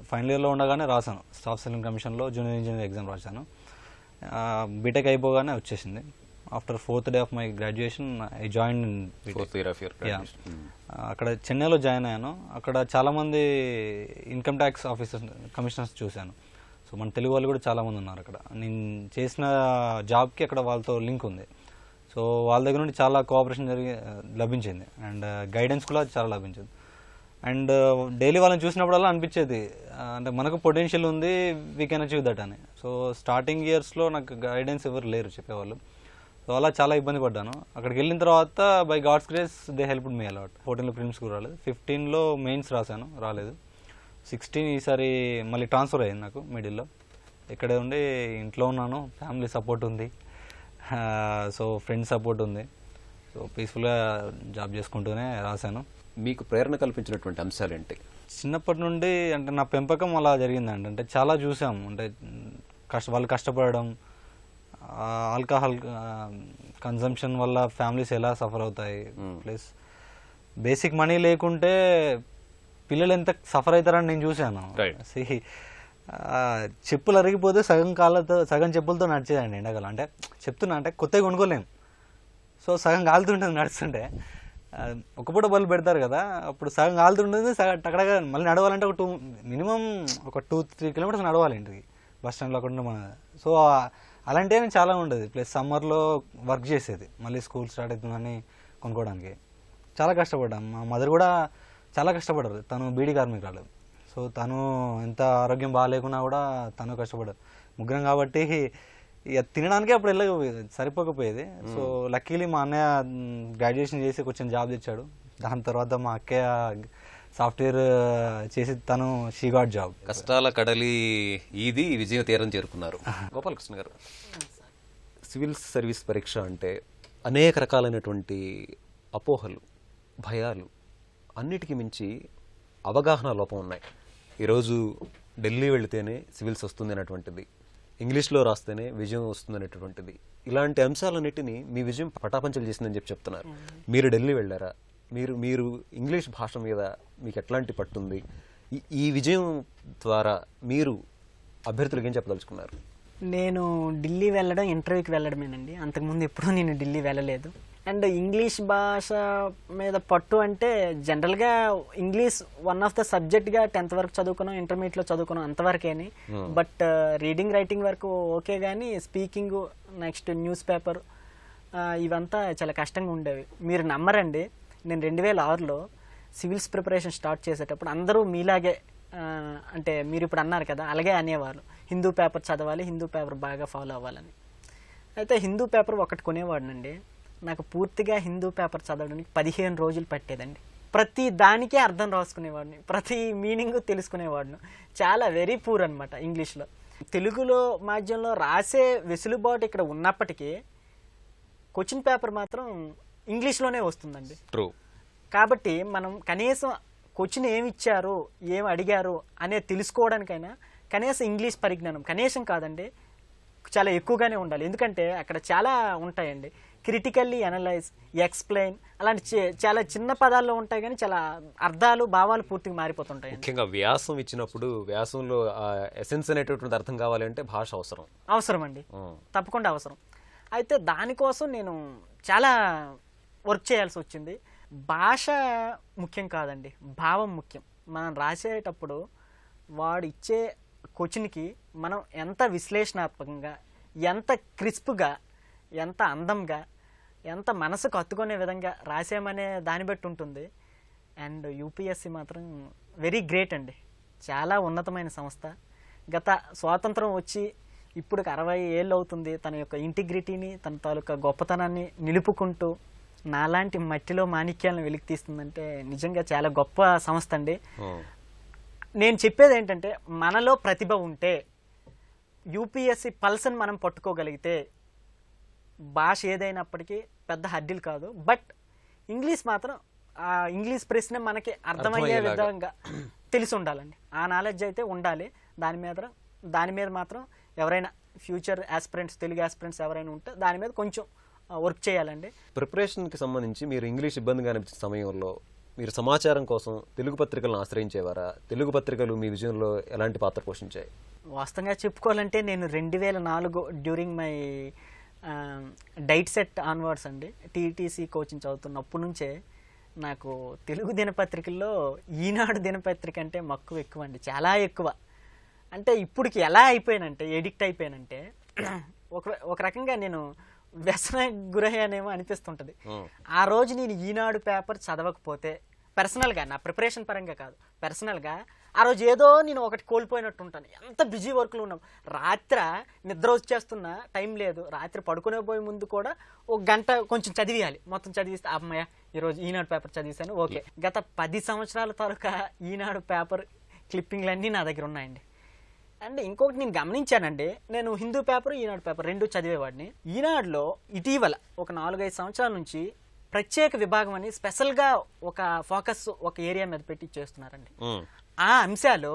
ఫైనల్ ఇయర్లో ఉండగానే రాశాను, స్టాఫ్ సెలెక్షన్ కమిషన్లో జూనియర్ ఇంజనీర్ ఎగ్జామ్ రాశాను. బీటెక్ అయిపోగానే వచ్చేసింది. After 4th day of my graduation I join అక్కడ చెన్నైలో జాయిన్ అయ్యాను. అక్కడ చాలామంది ఇన్కమ్ ట్యాక్స్ ఆఫీసర్స్, కమిషనర్స్ చూశాను. సో మన తెలుగు వాళ్ళు కూడా చాలామంది ఉన్నారు అక్కడ. నేను చేసిన జాబ్కి అక్కడ వాళ్ళతో లింక్ ఉంది. సో వాళ్ళ దగ్గర నుండి చాలా కోఆపరేషన్ లభించింది అండ్ గైడెన్స్ కూడా చాలా లభించింది. అండ్ డైలీ వాళ్ళని చూసినప్పుడల్లా అనిపించేది అంటే మనకు పొటెన్షియల్ ఉంది, వీ కెన్ అచీవ్ దట్ అని. సో స్టార్టింగ్ ఇయర్స్లో నాకు గైడెన్స్ ఎవరు లేరు చెప్పేవాళ్ళు. సో అలా చాలా ఇబ్బంది పడ్డాను. అక్కడికి వెళ్ళిన తర్వాత by God's grace they helped me a lot. 14లో ప్రిలిమ్స్ కూడా రాలేదు, 15లో మెయిన్స్ రాశాను, రాలేదు. 16 ఈసారి మళ్ళీ ట్రాన్స్ఫర్ అయ్యింది నాకు మిడిల్లో. ఇక్కడే ఉండి ఇంట్లో ఉన్నాను, ఫ్యామిలీ సపోర్ట్ ఉంది, సో ఫ్రెండ్స్ సపోర్ట్ ఉంది. సో పీస్ఫుల్గా జాబ్ చేసుకుంటూనే రాశాను. మీకు ప్రేరణ కల్పించినటువంటి అంశాలు ఏంటి? చిన్నప్పటి నుండి అంటే నా పెంపకం అలా జరిగిందండి. అంటే చాలా చూసాం, అంటే వాళ్ళు కష్టపడడం, ఆల్కహాల్ కన్సంప్షన్ వల్ల ఫ్యామిలీస్ ఎలా సఫర్ అవుతాయి, ప్లస్ బేసిక్ మనీ లేకుంటే పిల్లలు ఎంత సఫర్ అవుతారని నేను చూశాను. చెప్పులు అరిగిపోతే సగం చెప్పులతో నడిచేదండి ఎండాకాలం. అంటే చెప్తున్నా, అంటే కొత్తగా కొనుక్కోలేము. సో సగం కాలుతుంటుంది నడుస్తుంటే. ఒక పూట బళ్ళు పెడతారు కదా, అప్పుడు సగం కాలుతుంటుంది, సగం టకడగా మళ్ళీ నడవాలంటే మినిమం ఒక 2-3 కిలోమీటర్స్ నడవాలి ఇంటికి, బస్ స్టాండ్లో అక్కడ మన. సో అలాంటివి చాలా ఉండేది. ప్లస్ సమ్మర్లో వర్క్ చేసేది, మళ్ళీ స్కూల్ స్టార్ట్ అవుతుందని కొనుక్కోవడానికి చాలా కష్టపడ్డాను. మా మదర్ కూడా చాలా కష్టపడ్డారు, తను బీడీ కార్మికురాలు. సో తను ఎంత ఆరోగ్యం బాగాలేకున్నా కూడా తను కష్టపడ్డారు. ముగ్గురం కాబట్టి ఇక తినడానికి అప్పుడు సరిపోకపోయేది. సో లక్కీలీ మా అన్నయ్య గ్రాడ్యుయేషన్ చేసి కొంచెం జాబ్ తెచ్చాడు. దాని తర్వాత మా అక్కయ్య సాఫ్ట్వేర్ చేసి తను షీ గాట్ జాబ్. కష్టాల కడలి ఇది విజయ తీరం చేరుకున్నారు. గోపాలకృష్ణ గారు, సివిల్ సర్వీస్ పరీక్ష అంటే అనేక రకాలైనటువంటి అపోహలు, భయాలు, అన్నిటికీ మించి అవగాహన లోపం ఉన్నాయి. ఈరోజు ఢిల్లీ వెళితేనే సివిల్స్ వస్తుంది అనేటువంటిది, ఇంగ్లీష్లో రాస్తేనే విజయం వస్తుంది అనేటువంటిది, ఇలాంటి అంశాలన్నిటినీ మీ విజయం పటాపంచలు చేసిందని చెప్తున్నారు. మీరు ఢిల్లీ వెళ్ళారా? మీరు ఇంగ్లీష్ భాష మీద మీకు ఎట్లాంటి పట్టుంది? ఈ విజయం ద్వారా మీరు అభ్యర్థులకు ఏం చెప్పదలుచుకున్నారు? నేను ఢిల్లీ వెళ్ళడం ఇంటర్వ్యూకి వెళ్ళడమేనండి. అంతకుముందు ఎప్పుడూ నేను ఢిల్లీ వెళ్ళలేదు. అండ్ ఇంగ్లీష్ భాష మీద పట్టు అంటే జనరల్గా ఇంగ్లీష్ వన్ ఆఫ్ ద సబ్జెక్ట్గా 10th వరకు చదువుకున్నాం, ఇంటర్మీడియట్లో చదువుకున్నాం, అంతవరకేని. బట్ రీడింగ్ రైటింగ్ వరకు ఓకే, కానీ speaking, next news paper చాలా కష్టంగా ఉండేవి. మీరు నమ్మరండి, నేను 2006లో సివిల్స్ ప్రిపరేషన్ స్టార్ట్ చేసేటప్పుడు అందరూ మీలాగే అంటే మీరు ఇప్పుడు అన్నారు కదా, అలాగే అనేవాళ్ళు, హిందూ పేపర్ చదవాలి, హిందూ పేపర్ బాగా ఫాలో అవ్వాలని. అయితే హిందూ పేపర్ ఒకటి కొనేవాడినండి. నాకు పూర్తిగా హిందూ పేపర్ చదవడానికి 15 రోజులు పట్టేదండి. ప్రతి దానికే అర్థం రాసుకునేవాడిని, ప్రతి మీనింగ్ తెలుసుకునేవాడిని. చాలా వెరీ పూర్ అనమాట ఇంగ్లీష్లో. తెలుగులో మాధ్యమంలో రాసే వెసులుబాటు ఇక్కడ ఉన్నప్పటికీ క్వశ్చన్ పేపర్ మాత్రం ఇంగ్లీష్లోనే వస్తుందండి. ట్రూ. కాబట్టి మనం కనీసం క్వశ్చన్ ఏమి ఇచ్చారు, ఏమి అడిగారు అనేది తెలుసుకోవడానికైనా కనీసం ఇంగ్లీష్ పరిజ్ఞానం, కనీసం కాదండి, చాలా ఎక్కువగానే ఉండాలి. ఎందుకంటే అక్కడ చాలా ఉంటాయండి, క్రిటికల్లీ అనలైజ్, ఎక్స్ప్లెయిన్, అలాంటి చాలా చిన్న పదాల్లో ఉంటాయి, కానీ చాలా అర్థాలు, భావాలు పూర్తిగా మారిపోతుంటాయి. ముఖ్యంగా వ్యాసం ఇచ్చినప్పుడు వ్యాసంలో ఎసెన్స్ అనేటటువంటి అర్థం కావాలంటే భాష అవసరం అండి, తప్పకుండా అవసరం. అయితే దానికోసం నేను చాలా వర్క్ చేయాల్సి వచ్చింది. భాష ముఖ్యం కాదండి, భావం ముఖ్యం. మనం రాసేటప్పుడు వాడు ఇచ్చే క్వశ్చన్కి మనం ఎంత విశ్లేషణాత్మకంగా, ఎంత క్రిస్ప్గా, ఎంత అందంగా, ఎంత మనసుకు హత్తుకునే విధంగా రాసామనే దాన్ని బట్టి ఉంటుంది. అండ్ యూపీఎస్సి మాత్రం వెరీ గ్రేట్ అండి, చాలా ఉన్నతమైన సంస్థ. గత స్వాతంత్రం వచ్చి ఇప్పుడు 60 ఏళ్ళు అవుతుంది. తన యొక్క ఇంటిగ్రిటీని, తన తాలూకా గొప్పతనాన్ని నిలుపుకుంటూ నాలాంటి మట్టిలో మాణిక్యాలను వెలికి తీస్తుందంటే నిజంగా చాలా గొప్ప సంస్థ అండి. నేను చెప్పేది ఏంటంటే, మనలో ప్రతిభ ఉంటే, యూపీఎస్సి పల్సన్ మనం పట్టుకోగలిగితే భాష ఏదైనప్పటికీ పెద్ద హడ్డిల్ కాదు. బట్ ఇంగ్లీష్ మాత్రం ఆ ఇంగ్లీష్ ప్రశ్న మనకి అర్థమయ్యే విధంగా తెలిసి ఉండాలండి. ఆ నాలెడ్జ్ అయితే ఉండాలి. దాని మీద మాత్రం ఎవరైనా ఫ్యూచర్ ఆస్పిరెంట్స్, తెలుగు ఆస్పిరెంట్స్ ఎవరైనా ఉంటే దాని మీద కొంచెం వర్క్ చేయాలండి. ప్రిపరేషన్కి సంబంధించి మీరు ఇంగ్లీష్ ఇబ్బందిగా అనిపించిన సమయంలో మీరు సమాచారం కోసం తెలుగు పత్రికలను ఆశ్రయించేవారా? తెలుగు పత్రికలు మీ విజయంలో ఎలాంటి పాత్ర పోషించాయి? వాస్తవంగా చెప్పుకోవాలంటే నేను 2004 during my diet set onwards అండి, టీటీసీ కోచింగ్ చదువుతున్నప్పటి నుంచే నాకు తెలుగు దినపత్రికల్లో ఈనాడు దినపత్రిక అంటే మక్కువ ఎక్కువ అండి, చాలా ఎక్కువ. అంటే ఇప్పటికి ఎలా అయిపోయానంటే, ఎడిక్ట్ అయిపోయానంటే, ఒక రకంగా నేను వ్యసన గురయ్యానేమో అనిపిస్తుంటుంది. ఆ రోజు నేను ఈనాడు పేపర్ చదవకపోతే, పర్సనల్గా, నా ప్రిపరేషన్ పరంగా కాదు, పర్సనల్గా ఆ రోజు ఏదో నేను ఒకటి కోల్పోయినట్టు ఉంటాను. ఎంత బిజీ వర్క్లో ఉన్నాం, రాత్రి నిద్ర వచ్చేస్తున్న టైం లేదు, రాత్రి పడుకునే పోయే ముందు కూడా 1 గంట కొంచెం చదివేయాలి. మొత్తం చదివిస్తే అమ్మయ్య ఈరోజు ఈనాడు పేపర్ చదివేశాను, ఓకే. గత 10 సంవత్సరాల తాలూకా ఈనాడు పేపర్ క్లిప్పింగ్లన్నీ నా దగ్గర ఉన్నాయండి. అండ్ ఇంకొకటి నేను గమనించానండి, నేను హిందూ పేపర్, ఈనాడు పేపర్ 2 చదివేవాడిని. ఈనాడులో ఇటీవల ఒక 4-5 సంవత్సరాల నుంచి ప్రత్యేక విభాగం అని స్పెషల్గా ఒక ఫోకస్, ఒక ఏరియా మీద పెట్టి చేస్తున్నారండి. ఆ అంశాలు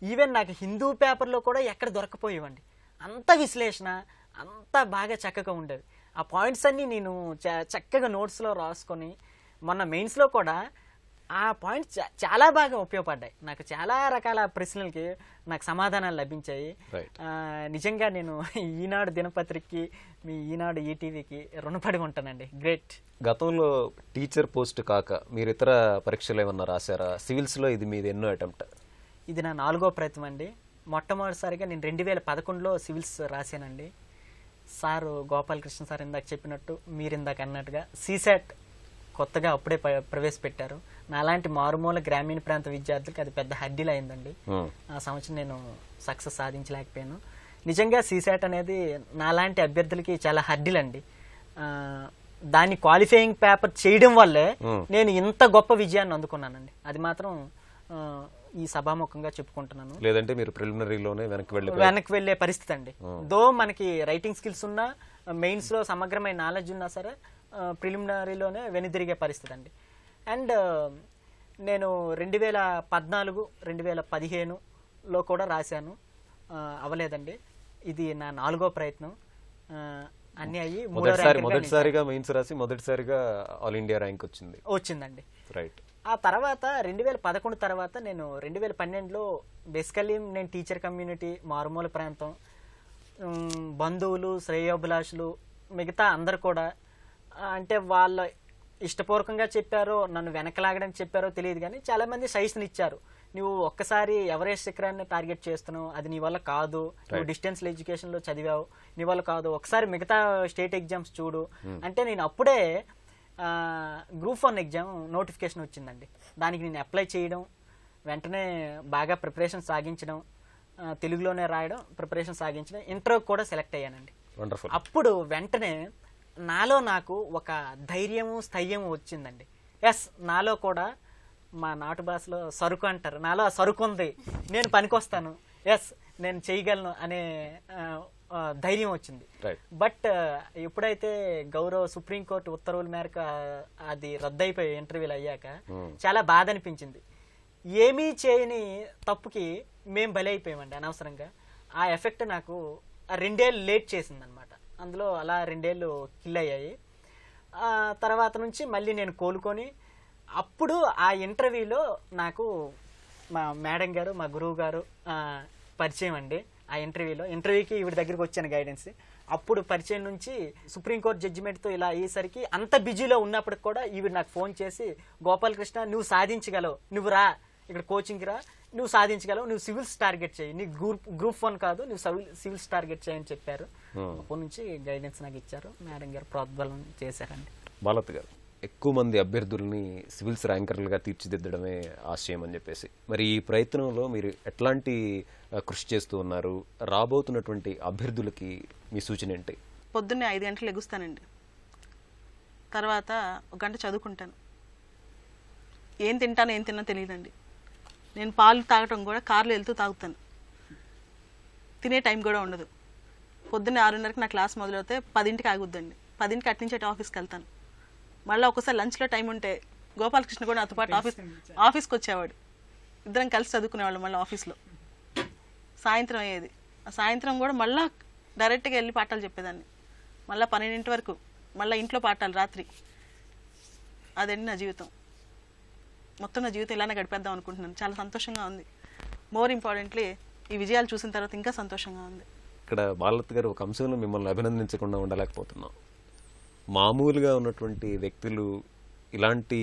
ఈవెన్ నాకు హిందూ పేపర్లో కూడా ఎక్కడ దొరకపోయేవండి. అంత విశ్లేషణ, అంత బాగా చక్కగా ఉండేవి. ఆ పాయింట్స్ అన్నీ నేను చక్కగా నోట్స్లో రాసుకొని, మొన్న మెయిన్స్లో కూడా ఆ పాయింట్స్ చాలా బాగా ఉపయోగపడ్డాయి. నాకు చాలా రకాల ప్రశ్నలకి నాకు సమాధానాలు లభించాయి. నిజంగా నేను ఈనాడు దినపత్రికకి, మీ ఈనాడు ఈటీవీకి రుణపడి ఉంటానండి. గ్రేట్. గతంలో టీచర్ పోస్ట్ కాక మీరు ఇతర పరీక్షలు ఏమన్నా రాశారా? సివిల్స్లో ఇది మీది ఎన్నో అటెంప్ట్? ఇది నా 4వ ప్రయత్నం అండి. మొట్టమొదటిసారిగా నేను 2011లో సివిల్స్ రాశానండి. సారు గోపాలకృష్ణ సార్ ఇందాక చెప్పినట్టు, మీరు ఇందాక అన్నట్టుగా సీసాట్ కొత్తగా అప్పుడే ప్రవేశపెట్టారు. నాలాంటి మారుమూల గ్రామీణ ప్రాంత విద్యార్థులకు అది పెద్ద హడ్డీలు అయిందండి. ఆ సంవత్సరం నేను సక్సెస్ సాధించలేకపోయాను. నిజంగా సీసాట్ అనేది నాలాంటి అభ్యర్థులకి చాలా హడ్డీలండి. దాన్ని క్వాలిఫైయింగ్ పేపర్ చేయడం వల్లే నేను ఇంత గొప్ప విజయాన్ని అందుకున్నానండి. అది మాత్రం ఈ సభాముఖంగా చెప్పుకుంటున్నాను. లేదంటే మీరు ప్రిలిమినరీలోనే వెనక్కి వెళ్ళే పరిస్థితి అండి. దో మనకి రైటింగ్ స్కిల్స్ ఉన్నా, మెయిన్స్ లో సమగ్రమైన నాలెడ్జ్ ఉన్నా సరే, ప్రిలిమినరీలోనే వెనుదిరిగే పరిస్థితి అండి. అండ్ నేను 2014, 2015లో కూడా రాశాను, అవ్వలేదండి. ఇది నా 4వ ప్రయత్నం. అన్ని అయ్యి మొదటిసారిగా మెయిన్స్ రాసి మొదటిసారిగా ఆల్ ఇండియా ర్యాంక్ వచ్చిందండి. రైట్. ఆ తర్వాత 2011 తర్వాత నేను 2012లో బేసికల్లీ నేను టీచర్ కమ్యూనిటీ, మారుమూల ప్రాంతం, బంధువులు, శ్రేయోభిలాషులు, మిగతా అందరు కూడా అంటే వాళ్ళ ఇష్టపూర్వకంగా చెప్పారో నన్ను వెనకలాగడానికి చెప్పారో తెలియదు, కానీ చాలా మంది సజెషన్ ఇచ్చారు. నువ్వు ఒక్కసారి ఎవరెస్ట్ శిఖరాన్ని టార్గెట్ చేస్తున్నావు, అది నీ వల్ల కాదు, నువ్వు డిస్టెన్స్ ఎడ్యుకేషన్ లో చదివావు, నీ వల్ల కాదు, ఒకసారి మిగతా స్టేట్ ఎగ్జామ్స్ చూడు అంటే నేను అప్పుడే గ్రూప్ 1 ఎగ్జామ్ నోటిఫికేషన్ వచ్చిందండి. దానికి నేను అప్లై చేయడం, వెంటనే బాగా ప్రిపరేషన్ సాగించడం, తెలుగులోనే రాయడం, ప్రిపరేషన్ సాగించడం, ఇంటర్వ్యూ కూడా సెలెక్ట్ అయ్యానండి. అప్పుడు వెంటనే నాలో నాకు ఒక ధైర్యము స్థైర్యము వచ్చిందండి. ఎస్, నాలో కూడా మా నాటు భాషలో సరుకు అంటారు, నాలో ఆ సరుకు ఉంది, నేను పనికొస్తాను, ఎస్ నేను చేయగలను అనే ధైర్యం వచ్చింది. బట్ ఎప్పుడైతే గౌరవ సుప్రీంకోర్టు ఉత్తర్వుల మేరకు అది రద్దయిపోయి ఇంటర్వ్యూలు అయ్యాక చాలా బాధ అనిపించింది. ఏమీ చేయని తప్పుకి మేము బలి అయిపోయామండి అనవసరంగా. ఆ ఎఫెక్ట్ నాకు 2 ఏళ్ళు లేట్ చేసింది అనమాట. అందులో అలా 2 ఏళ్ళు కిల్ అయ్యాయి. తర్వాత నుంచి మళ్ళీ నేను కోలుకొని అప్పుడు ఆ ఇంటర్వ్యూలో నాకు మా మేడం గారు, మా గురువు గారు పరిచయం అండి. ఆ ఇంటర్వ్యూకి ఈవిడ దగ్గరికి వచ్చాను గైడెన్స్. అప్పుడు పరిచయం నుంచి సుప్రీంకోర్టు జడ్జిమెంట్తో ఇలా అయ్యేసరికి అంత బిజీలో ఉన్నప్పటికి కూడా ఈవిడ నాకు ఫోన్ చేసి, గోపాలకృష్ణ నువ్వు సాధించగలవు, నువ్వు రా ఇక్కడ కోచింగ్కి రా, నువ్వు సాధించగలవు, నువ్వు సివిల్స్ టార్గెట్ చేయి, నీ గ్రూప్ 1 కాదు, నువ్వు సివిల్స్ టార్గెట్ చేయని చెప్పారు. అప్పటి నుంచి గైడెన్స్ నాకు ఇచ్చారు. మేడం గారు ప్రోద్బలం చేశారండి. బాలత్ గారు, ఎక్కువ మంది అభ్యర్థుల్ని సివిల్స్ ర్యాంకర్లుగా తీర్చిదిద్దడమే ఆశయం అని చెప్పేసి, మరి ఈ ప్రయత్నంలో మీరు ఎట్లాంటి కృషి చేస్తూ ఉన్నారు? రాబోతున్నటువంటి అభ్యర్థులకి మీ సూచన ఏంటి? పొద్దున్నే 5 గంటలు లెగుస్తానండి. తర్వాత 1 గంట చదువుకుంటాను. ఏం తింటానో ఏం తిన్నా తెలియదండి. నేను పాలు తాగటం కూడా కార్లో వెళ్తూ తాగుతాను. తినే టైం కూడా ఉండదు. పొద్దున్నే 6:30కి నా క్లాస్ మొదలవుతే 10ంటికి ఆగుద్దండి. 10ంటికి అట్నుంచి ఆఫీస్కి వెళ్తాను. మళ్ళీ ఒకసారి లంచ్లో టైం ఉంటే గోపాలకృష్ణ కూడా నాతో పాటు ఆఫీస్కి వచ్చేవాడు. ఇద్దరం కలిసి చదువుకునేవాళ్ళం మళ్ళీ ఆఫీస్లో. సాయంత్రం అయ్యేది. ఆ సాయంత్రం కూడా మళ్ళీ డైరెక్ట్గా వెళ్ళి పాఠాలు చెప్పేదాన్ని. మళ్ళీ 12 వరకు మళ్ళీ ఇంట్లో పాఠాలు రాత్రి. అదండి నా జీవితం. మొత్తం నా జీవితం ఇలానే గడిపేద్దాం అనుకుంటున్నాను. చాలా సంతోషంగా ఉంది. మోర్ ఇంపార్టెంట్లీ ఈ విజయాలు చూసిన తర్వాత ఇంకా సంతోషంగా ఉంది. ఇక్కడ బాలత్ గారు, ఒక అంశంలో మిమ్మల్ని అభినందించకుండా ఉండలేకపోతున్నాం. మామూలుగా ఉన్నటువంటి వ్యక్తులు ఇలాంటి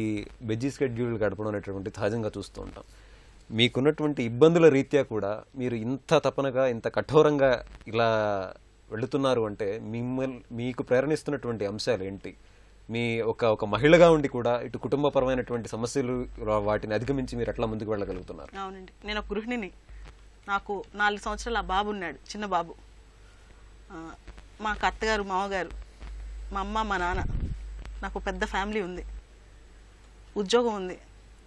బిజీ స్కెడ్యూల్ గడపడం అనేటువంటి సహజంగా చూస్తూ ఉంటాం. మీకున్నటువంటి ఇబ్బందుల రీత్యా కూడా మీరు ఇంత తపనగా, ఇంత కఠోరంగా ఇలా వెళుతున్నారు అంటే మీకు ప్రేరణిస్తున్నటువంటి అంశాలు ఏంటి? మీ ఒక మహిళగా ఉండి కూడా ఇటు కుటుంబపరమైనటువంటి సమస్యలు, వాటిని అధిగమించి మీరు ఎట్లా ముందుకు వెళ్ళగలుగుతున్నారు? అవునండి, నేను ఒక గృహిణిని. నాకు 4 సంవత్సరాల ఆ బాబు ఉన్నాడు, చిన్న బాబు. మా అత్తగారు, మామగారు, మా అమ్మ, మా నాన్న, నాకు పెద్ద ఫ్యామిలీ ఉంది, ఉద్యోగం ఉంది.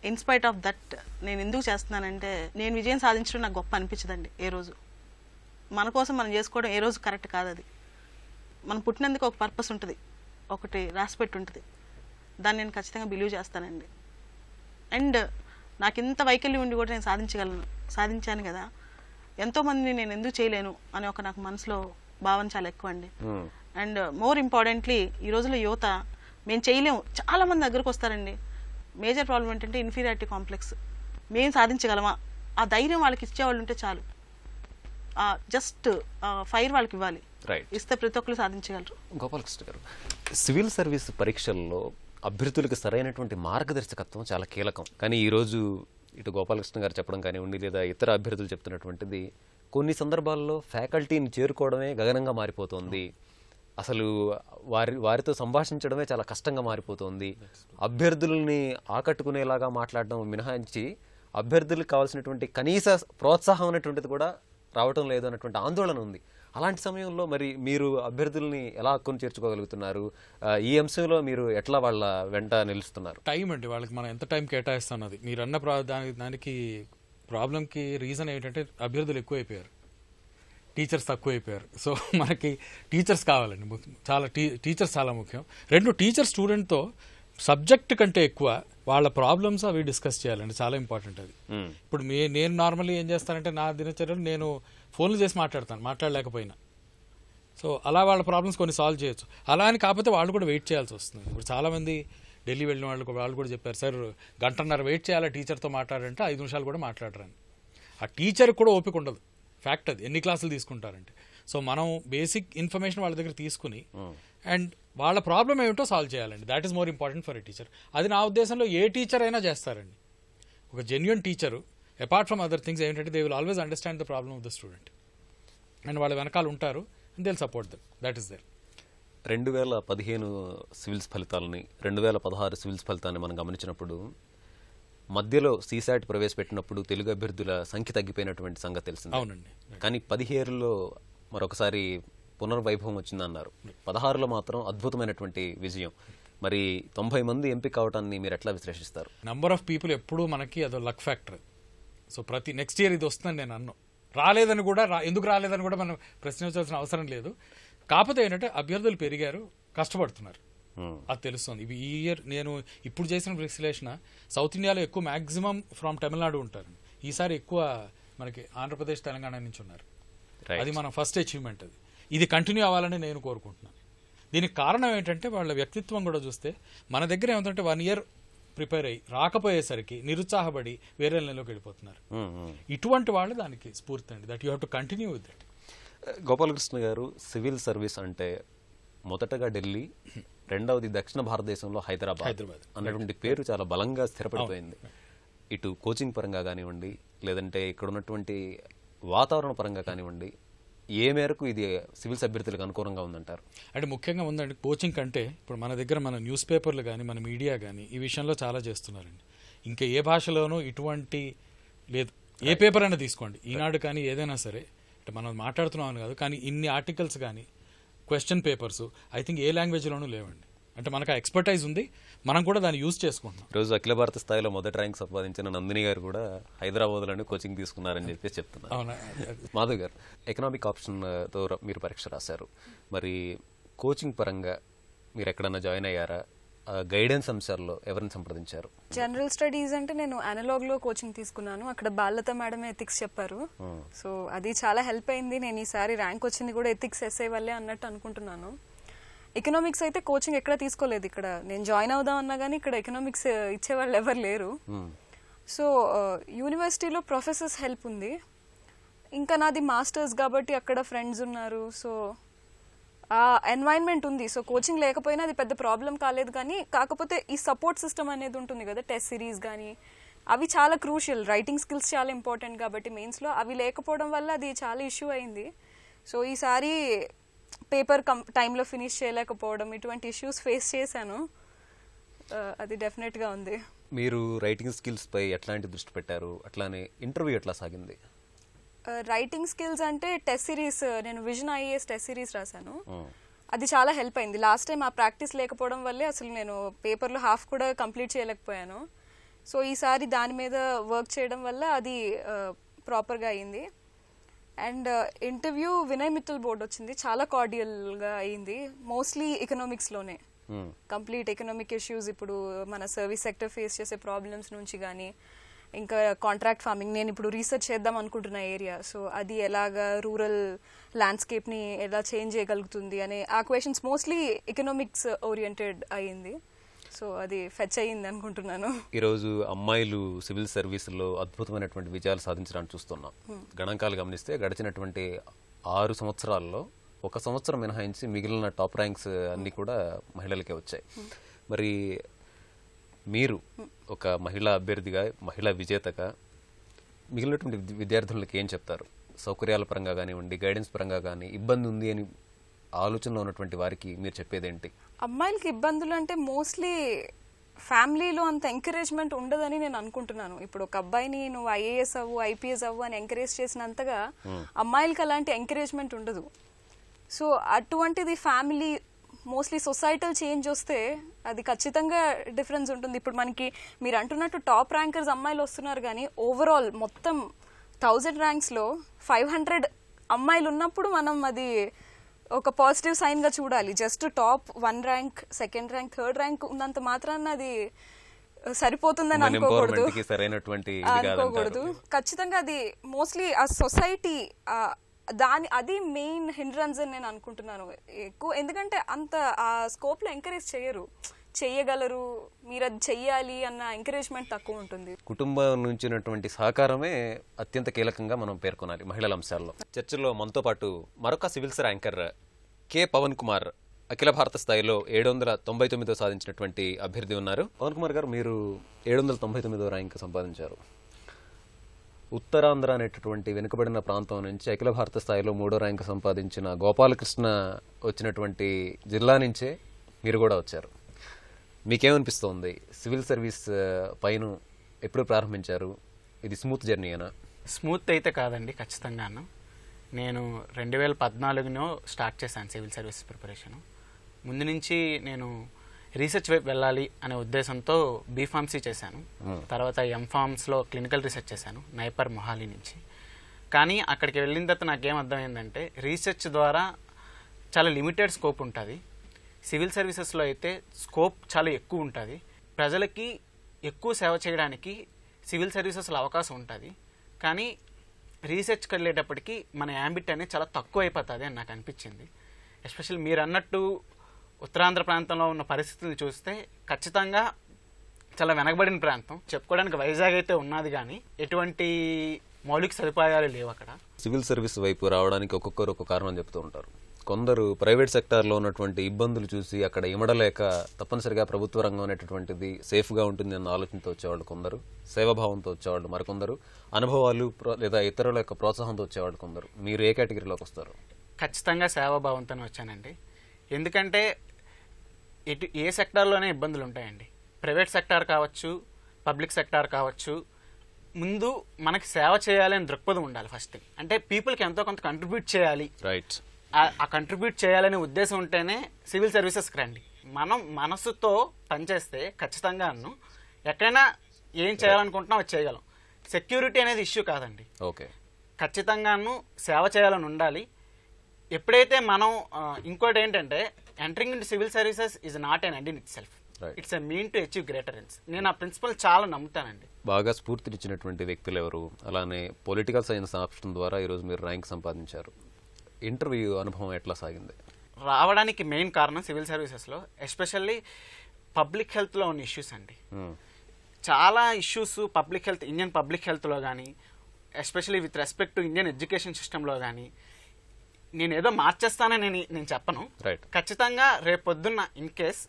ఇన్స్పైట్ ఆఫ్ దట్ నేను ఎందుకు చేస్తున్నానంటే, నేను విజయం సాధించడం నాకు గొప్ప అనిపించదండి. ఏ రోజు మన కోసం మనం చేసుకోవడం ఏ రోజు కరెక్ట్ కాదు. అది మనం పుట్టినందుకు ఒక పర్పస్ ఉంటుంది, ఒకటి రాసిపెట్టి ఉంటుంది. దాన్ని నేను ఖచ్చితంగా బిలీవ్ చేస్తానండి. అండ్ నాకు ఇంత వైకల్యం ఉండి కూడా నేను సాధించాను కదా, ఎంతోమందిని నేను ఎందుకు చేయలేను అనే ఒక నాకు మనసులో భావన చాలా ఎక్కువ అండి. అండ్ మోర్ ఇంపార్టెంట్లీ ఈ రోజుల్లో యువత మేము చేయలేము, చాలామంది దగ్గరకు వస్తారండి. మేజర్ ప్రాబ్లం ఏంటంటే ఇన్ఫీరియారిటీ కాంప్లెక్స్. మేము సాధించగలమా? ఆ ధైర్యం వాళ్ళకి ఇచ్చేవాళ్ళు ఉంటే చాలు. జస్ట్ ఫైర్ వాళ్ళకి ఇవ్వాలి, ఇస్తే ప్రతి ఒక్కరు సాధించగలరు. గోపాలకృష్ణ గారు, సివిల్ సర్వీస్ పరీక్షల్లో అభ్యర్థులకు సరైనటువంటి మార్గదర్శకత్వం చాలా కీలకం. కానీ ఈరోజు ఇటు గోపాలకృష్ణ గారు చెప్పడం కానివ్వండి, లేదా ఇతర అభ్యర్థులు చెప్తున్నటువంటిది, కొన్ని సందర్భాల్లో ఫ్యాకల్టీని చేరుకోవడమే గగనంగా మారిపోతుంది. అసలు వారితో సంభాషించడమే చాలా కష్టంగా మారిపోతుంది. అభ్యర్థుల్ని ఆకట్టుకునేలాగా మాట్లాడడం మినహాయించి అభ్యర్థులకు కావాల్సినటువంటి కనీస ప్రోత్సాహం అనేటువంటిది కూడా రావటం లేదు అన్నటువంటి ఆందోళన ఉంది. అలాంటి సమయంలో మరి మీరు అభ్యర్థుల్ని ఎలా హక్కును చేర్చుకోగలుగుతున్నారు? ఈ అంశంలో మీరు ఎట్లా వాళ్ళ వెంట నిలుస్తున్నారు? టైం అండి, వాళ్ళకి మనం ఎంత టైం కేటాయిస్తున్నది. మీరు అన్న దానికి ప్రాబ్లంకి రీజన్ ఏంటంటే అభ్యర్థులు ఎక్కువైపోయారు, టీచర్స్ తక్కువైపోయారు. సో మనకి టీచర్స్ కావాలండి, చాలా టీచర్స్ చాలా ముఖ్యం. 2, టీచర్ స్టూడెంట్తో సబ్జెక్ట్ కంటే ఎక్కువ వాళ్ళ ప్రాబ్లమ్స్ అవి డిస్కస్ చేయాలండి, చాలా ఇంపార్టెంట్ అది. ఇప్పుడు నేను నార్మల్లీ ఏం చేస్తానంటే, నా దినచర్యలు నేను ఫోన్లు చేసి మాట్లాడలేకపోయినా. సో అలా వాళ్ళ ప్రాబ్లమ్స్ కొన్ని సాల్వ్ చేయొచ్చు. అలా అని కాకపోతే వాళ్ళు కూడా వెయిట్ చేయాల్సి వస్తుంది. ఇప్పుడు చాలామంది ఢిల్లీ వెళ్ళిన వాళ్ళు కూడా చెప్పారు, సార్ 1.5 గంట వెయిట్ చేయాలా టీచర్తో మాట్లాడంటే 5 నిమిషాలు కూడా మాట్లాడరని. ఆ టీచర్కి కూడా ఓపిక ఉండదు, ఫ్యాక్ట్ అది, ఎన్ని క్లాసులు తీసుకుంటారంటే. సో మనం బేసిక్ ఇన్ఫర్మేషన్ వాళ్ళ దగ్గర తీసుకుని, అండ్ వాళ్ళ ప్రాబ్లం ఏమిటో సాల్వ్ చేయాలండి. That is more important for a teacher. అది నా ఉద్దేశంలో ఏ టీచర్ అయినా చేస్తారండి. ఒక genuine teacher apart from other things ఏంటంటే they will always understand the problem of the student and వాళ్ళ వెనకాల ఉంటారు and they will support them. That is there. 2015 civils ఫలితాలని 2016 సివిల్స్ ఫలితాన్ని మనం గమనించినప్పుడు మధ్యలో సీసాట్ ప్రవేశపెట్టినప్పుడు తెలుగు అభ్యర్థుల సంఖ్య తగ్గిపోయినటువంటి సంగతి తెలిసింది. అవునండి. కానీ 17లో మరొకసారి పునర్వైభవం వచ్చిందన్నారు. 16లో మాత్రం అద్భుతమైనటువంటి విజయం. మరి 90 మంది ఎంపిక అవటాన్ని మీరు ఎట్లా విశ్లేషిస్తారు? నంబర్ ఆఫ్ పీపుల్ ఎప్పుడూ మనకి అదో లక్ ఫ్యాక్టర్. సో ప్రతి నెక్స్ట్ ఇయర్ ఇది వస్తుందని నేను అన్నాను. రాలేదని కూడా ఎందుకు రాలేదని కూడా మనం ప్రశ్నించాల్సిన అవసరం లేదు. కాకపోతే ఏంటంటే అభ్యర్థులు పెరిగారు, కష్టపడుతున్నారు, అది తెలుస్తుంది. ఇవి ఈ ఇయర్ నేను ఇప్పుడు చేసిన విశ్లేషణ సౌత్ ఇండియాలో ఎక్కువ మ్యాక్సిమం ఫ్రమ్ తమిళనాడు ఉంటారు. ఈసారి ఎక్కువ మనకి ఆంధ్రప్రదేశ్, తెలంగాణ నుంచి ఉన్నారు. అది మన ఫస్ట్ అచీవ్మెంట్. అది ఇది కంటిన్యూ అవ్వాలని నేను కోరుకుంటున్నాను. దీనికి కారణం ఏంటంటే వాళ్ళ వ్యక్తిత్వం కూడా చూస్తే మన దగ్గర ఏమిటంటే 1 ఇయర్ ప్రిపేర్ అయ్యి రాకపోయేసరికి నిరుత్సాహపడి వేరే నెలలోకి వెళ్ళిపోతున్నారు. ఇటువంటి వాళ్ళు దానికి స్ఫూర్తి అండి. That you have to continue with that. Gopalakrishna గారు, సివిల్ సర్వీస్ అంటే మొదటగా ఢిల్లీ, రెండవది దక్షిణ భారతదేశంలో హైదరాబాద్ అన్నటువంటి పేరు చాలా బలంగా స్థిరపడిపోయింది. ఇటు కోచింగ్ పరంగా కానివ్వండి, లేదంటే ఇక్కడ ఉన్నటువంటి వాతావరణ పరంగా కానివ్వండి, ఏ మేరకు ఇది సివిల్స్ అభ్యర్థులకు అనుకూలంగా ఉందంటారు? అంటే ముఖ్యంగా ఉందండి కోచింగ్ కంటే ఇప్పుడు మన దగ్గర మన న్యూస్ పేపర్లు కానీ మన మీడియా కానీ ఈ విషయంలో చాలా చేస్తున్నారండి. ఇంకా ఏ భాషలోనూ ఇటువంటి లేదు. ఏ పేపర్ అయినా తీసుకోండి, ఈనాడు కానీ ఏదైనా సరే, అంటే మనం మాట్లాడుతున్నాం కాదు కానీ ఇన్ని ఆర్టికల్స్ కానీ క్వశ్చన్ పేపర్స్ ఐ థింక్ ఏ లాంగ్వేజ్లోనూ లేవండి. అంటే మనకు ఆ ఎక్స్పర్టైజ్ ఉంది, మనం కూడా దాన్ని యూజ్ చేసుకుంటున్నాం. ఈరోజు అఖిల భారత స్థాయిలో మొదటి ర్యాంక్ సంపాదించిన నందిని గారు కూడా హైదరాబాద్లోనే కోచింగ్ తీసుకున్నారని చెప్పేసి చెప్తున్నారు. అవునా? మాధవ్ గారు, ఎకనామిక్ ఆప్షన్తో మీరు పరీక్ష రాశారు. మరి కోచింగ్ పరంగా మీరు ఎక్కడన్నా జాయిన్ అయ్యారా? గైడెన్స్ అంశాల్లో ఎవరిని సంప్రదించారు? జనరల్ స్టడీస్ అంటే నేను అనలాగ్లో కోచింగ్ తీసుకున్నాను. అక్కడ బాలత మేడం ఎథిక్స్ చెప్పారు. సో అది చాలా హెల్ప్ అయింది. నేను ఈసారి ర్యాంక్ వచ్చింది కూడా ఎథిక్స్ ఎస్ఐ వల్లే అన్నట్టు అనుకుంటున్నాను. ఎకనామిక్స్ అయితే కోచింగ్ ఎక్కడ తీసుకోలేదు. ఇక్కడ నేను జాయిన్ అవుదాం అన్నా కానీ ఇక్కడ ఎకనామిక్స్ ఇచ్చేవాళ్ళు ఎవరు లేరు. సో యూనివర్సిటీలో ప్రొఫెసర్స్ హెల్ప్ ఉంది. ఇంకా నాది మాస్టర్స్ కాబట్టి అక్కడ ఫ్రెండ్స్ ఉన్నారు. సో ఆ ఎన్వైరన్మెంట్ ఉంది. సో కోచింగ్ లేకపోయినా అది పెద్ద ప్రాబ్లం కాలేదు. కానీ కాకపోతే ఈ సపోర్ట్ సిస్టమ్ అనేది ఉంటుంది కదా, టెస్ట్ సిరీస్ కానీ అవి చాలా క్రూషియల్. రైటింగ్ స్కిల్స్ చాలా ఇంపార్టెంట్ కాబట్టి మెయిన్స్లో అవి లేకపోవడం వల్ల అది చాలా ఇష్యూ అయింది. సో ఈసారి పేపర్ టైంలో ఫినిష్ చేయలేకపోవడం ఇటువంటి ఇష్యూస్ ఫేస్ చేశాను. అది డెఫినెట్గా ఉంది. మీరు రైటింగ్ స్కిల్స్ పై ఎట్లాంటి దృష్టి పెట్టారు? అట్లానే ఇంటర్వ్యూ ఎట్లా సాగింది? రైటింగ్ స్కిల్స్ అంటే టెస్ట్ సిరీస్, నేను విజన్ ఐఏఎస్ టెస్ట్ సిరీస్ రాశాను. అది చాలా హెల్ప్ అయింది. లాస్ట్ టైం ఆ ప్రాక్టీస్ లేకపోవడం వల్లే అసలు నేను పేపర్లో హాఫ్ కూడా కంప్లీట్ చేయలేకపోయాను. సో ఈసారి దాని మీద వర్క్ చేయడం వల్ల అది ప్రాపర్గా అయింది. And interview Vinay Mittal board వచ్చింది, చాలా కార్డియల్గా అయింది. మోస్ట్లీ ఎకనామిక్స్లోనే కంప్లీట్ ఎకనామిక్ ఇష్యూస్, ఇప్పుడు మన సర్వీస్ సెక్టర్ ఫేస్ చేసే ప్రాబ్లమ్స్ నుంచి కానీ ఇంకా కాంట్రాక్ట్ ఫార్మింగ్, నేను ఇప్పుడు రీసెర్చ్ చేద్దాం అనుకుంటున్న ఏరియా, సో అది ఎలాగా రూరల్ ల్యాండ్స్కేప్ని ఎలా చేంజ్ చేయగలుగుతుంది అనే ఆ క్వశ్చన్స్ మోస్ట్లీ ఎకనామిక్స్ ఓరియంటెడ్ అయ్యింది. సో అది ఫెచ్ అయ్యింది అనుకుంటున్నాను. ఈరోజు అమ్మాయిలు సివిల్ సర్వీసుల్లో అద్భుతమైనటువంటి విజయాలు సాధించడానికి చూస్తున్నాం. గణాంకాలు గమనిస్తే గడిచినటువంటి 6 సంవత్సరాల్లో 1 సంవత్సరం మినహాయించి మిగిలిన టాప్ ర్యాంక్స్ అన్నీ కూడా మహిళలకే వచ్చాయి. మరి మీరు ఒక మహిళా అభ్యర్థిగా, మహిళా విజేతగా మిగిలినటువంటి విద్యార్థులకు ఏం చెప్తారు? సౌకర్యాల పరంగా కానివ్వండి, గైడెన్స్ పరంగా కానీ ఇబ్బంది ఉంది అని ఆలోచనలో ఉన్నటువంటి వారికి మీరు చెప్పేదేంటి? అమ్మాయిలకి ఇబ్బందులు అంటే మోస్ట్లీ ఫ్యామిలీలో అంత ఎంకరేజ్మెంట్ ఉండదని నేను అనుకుంటున్నాను. ఇప్పుడు ఒక అబ్బాయిని నువ్వు ఐఏఎస్ అవ్వు, ఐపీఎస్ అవ్వు అని ఎంకరేజ్ చేసినంతగా అమ్మాయిలకి అలాంటి ఎంకరేజ్మెంట్ ఉండదు. సో అటువంటిది ఫ్యామిలీ, మోస్ట్లీ సొసైటల్ చేంజ్ వస్తే అది ఖచ్చితంగా డిఫరెన్స్ ఉంటుంది. ఇప్పుడు మనకి మీరు అంటున్నట్టు టాప్ ర్యాంకర్స్ అమ్మాయిలు వస్తున్నారు, కానీ ఓవరాల్ మొత్తం 1000 ర్యాంక్స్లో 500 అమ్మాయిలు ఉన్నప్పుడు మనం అది ఒక పాజిటివ్ సైన్గా చూడాలి. Just top 1 rank, 2nd rank, 3rd rank ఉన్నంత మాత్రాన అది సరిపోతుందని అనుకోకూడదు. ఖచ్చితంగా అది మోస్ట్లీ ఆ సొసైటీ అది మెయిన్ హిండ్రన్స్ అని నేను అనుకుంటున్నాను ఎక్కువ. ఎందుకంటే అంత ఆ స్కోప్లో ఎంకరేజ్ చెయ్యగలరు, మీరు అది చెయ్యాలి అన్న ఎంకరేజ్మెంట్ తక్కువ ఉంటుంది. కుటుంబం నుంచి ఉన్నటువంటి సహకారమే అత్యంత కీలకంగా మనం పేర్కొనాలి మహిళల అంశాల్లో. చర్చల్లో మనతో పాటు మరొక civils ranker K Pavan Kumar అఖిల భారత స్థాయిలో 799 సాధించినటువంటి అభ్యర్థి ఉన్నారు. పవన్ కుమార్ గారు, మీరు 799వ ర్యాంక్ సంపాదించారు. ఉత్తరాంధ్ర అనేటటువంటి వెనుకబడిన ప్రాంతం నుంచి అఖిల భారత స్థాయిలో 3వ ర్యాంక్ సంపాదించిన గోపాలకృష్ణ వచ్చినటువంటి జిల్లా నుంచే మీరు కూడా వచ్చారు. మీకేమనిపిస్తోంది? సివిల్ సర్వీస్ పైన ఎప్పుడు ప్రారంభించారు? ఇది స్మూత్ జర్నీయేనా? స్మూత్ అయితే కాదండి, ఖచ్చితంగాను. నేను 2014లో స్టార్ట్ చేశాను సివిల్ సర్వీస్ ప్రిపరేషను. ముందు నుంచి నేను రీసెర్చ్ వైపు వెళ్ళాలి అనే ఉద్దేశంతో బీఫార్మసీ చేశాను. తర్వాత ఎంఫార్మ్స్లో క్లినికల్ రీసెర్చ్ చేశాను నైపర్ మొహాలి నుంచి. కానీ అక్కడికి వెళ్ళిన తర్వాత నాకేం అర్థమైందంటే రీసెర్చ్ ద్వారా చాలా లిమిటెడ్ స్కోప్ ఉంటుంది. సివిల్ సర్వీసెస్లో అయితే స్కోప్ చాలా ఎక్కువ ఉంటుంది. ప్రజలకి ఎక్కువ సేవ చేయడానికి సివిల్ సర్వీసెస్లో అవకాశం ఉంటుంది. కానీ రీసెర్చ్కి వెళ్ళేటప్పటికి మన యాంబిట్ అనేది చాలా తక్కువ అయిపోతుంది అని నాకు అనిపించింది. ఎస్పెషల్లీ మీరు అన్నట్టు ఉత్తరాంధ్ర ప్రాంతంలో ఉన్న పరిస్థితులను చూస్తే ఖచ్చితంగా చాలా వెనకబడిన ప్రాంతం. చెప్పుకోవడానికి వైజాగ్ అయితే ఉన్నది, కానీ ఎటువంటి మౌలిక సదుపాయాలు లేవు అక్కడ. సివిల్ సర్వీస్ వైపు రావడానికి ఒక్కొక్కరు ఒక్కొక్క కారణం చెప్తూ ఉంటారు. కొందరు ప్రైవేట్ సెక్టార్లో ఉన్నటువంటి ఇబ్బందులు చూసి అక్కడ ఇమడలేక తప్పనిసరిగా ప్రభుత్వ రంగం అనేటటువంటిది సేఫ్గా ఉంటుంది అన్న ఆలోచనతో వచ్చేవాళ్ళు కొందరు, సేవాభావంతో వచ్చేవాళ్ళు మరికొందరు, అనుభవాలు లేదా ఇతరుల యొక్క ప్రోత్సాహంతో వచ్చేవాళ్ళు కొందరు. మీరు ఏ కేటగిరీలోకి వస్తారు? ఖచ్చితంగా సేవాభావంతోనే వచ్చానండి. ఎందుకంటే ఏ సెక్టార్లోనే ఇబ్బందులు ఉంటాయండి. ప్రైవేట్ సెక్టార్ కావచ్చు, పబ్లిక్ సెక్టార్ కావచ్చు. ముందు మనకి సేవ చేయాలని దృక్పథం ఉండాలి ఫస్ట్. అంటే పీపుల్కి ఎంతో కొంత కంట్రిబ్యూట్ చేయాలి. రైట్. ఆ కంట్రిబ్యూట్ చేయాలనే ఉద్దేశం ఉంటేనే సివిల్ సర్వీసెస్కి రండి. మనం మనసుతో పనిచేస్తే ఖచ్చితంగా ఎక్కడైనా ఏం చేయాలనుకుంటున్నా అది చేయగలం. సెక్యూరిటీ అనేది ఇష్యూ కాదండి. ఓకే. ఖచ్చితంగాను సేవ చేయాలని ఉండాలి. ఎప్పుడైతే మనం ఇంకోటి ఏంటంటే entering in civil services is not an end in it self, it's a mean to achieve greater ends. నేను ఆ ప్రిన్సిపల్ చాలా నమ్ముతానండి. బాగా స్ఫూర్తినిచ్చినటువంటి వ్యక్తులు ఎవరు? అలానే పొలిటికల్ సైన్స్ ఆప్షన్ ద్వారా ఈరోజు మీరు ర్యాంక్ సంపాదించారు. ఇంటర్వ్యూ అనుభవం ఎట్లా సాగింది? రావడానికి మెయిన్ కారణం సివిల్ సర్వీసెస్లో ఎస్పెషల్లీ పబ్లిక్ హెల్త్లో ఉన్న ఇష్యూస్ అండి. చాలా issues public health, Indian public హెల్త్లో కానీ especially with respect to Indian education సిస్టంలో కానీ నేను ఏదో మార్చేస్తానని నేను చెప్పను. ఖచ్చితంగా రేపు పొద్దున్న ఇన్ కేస్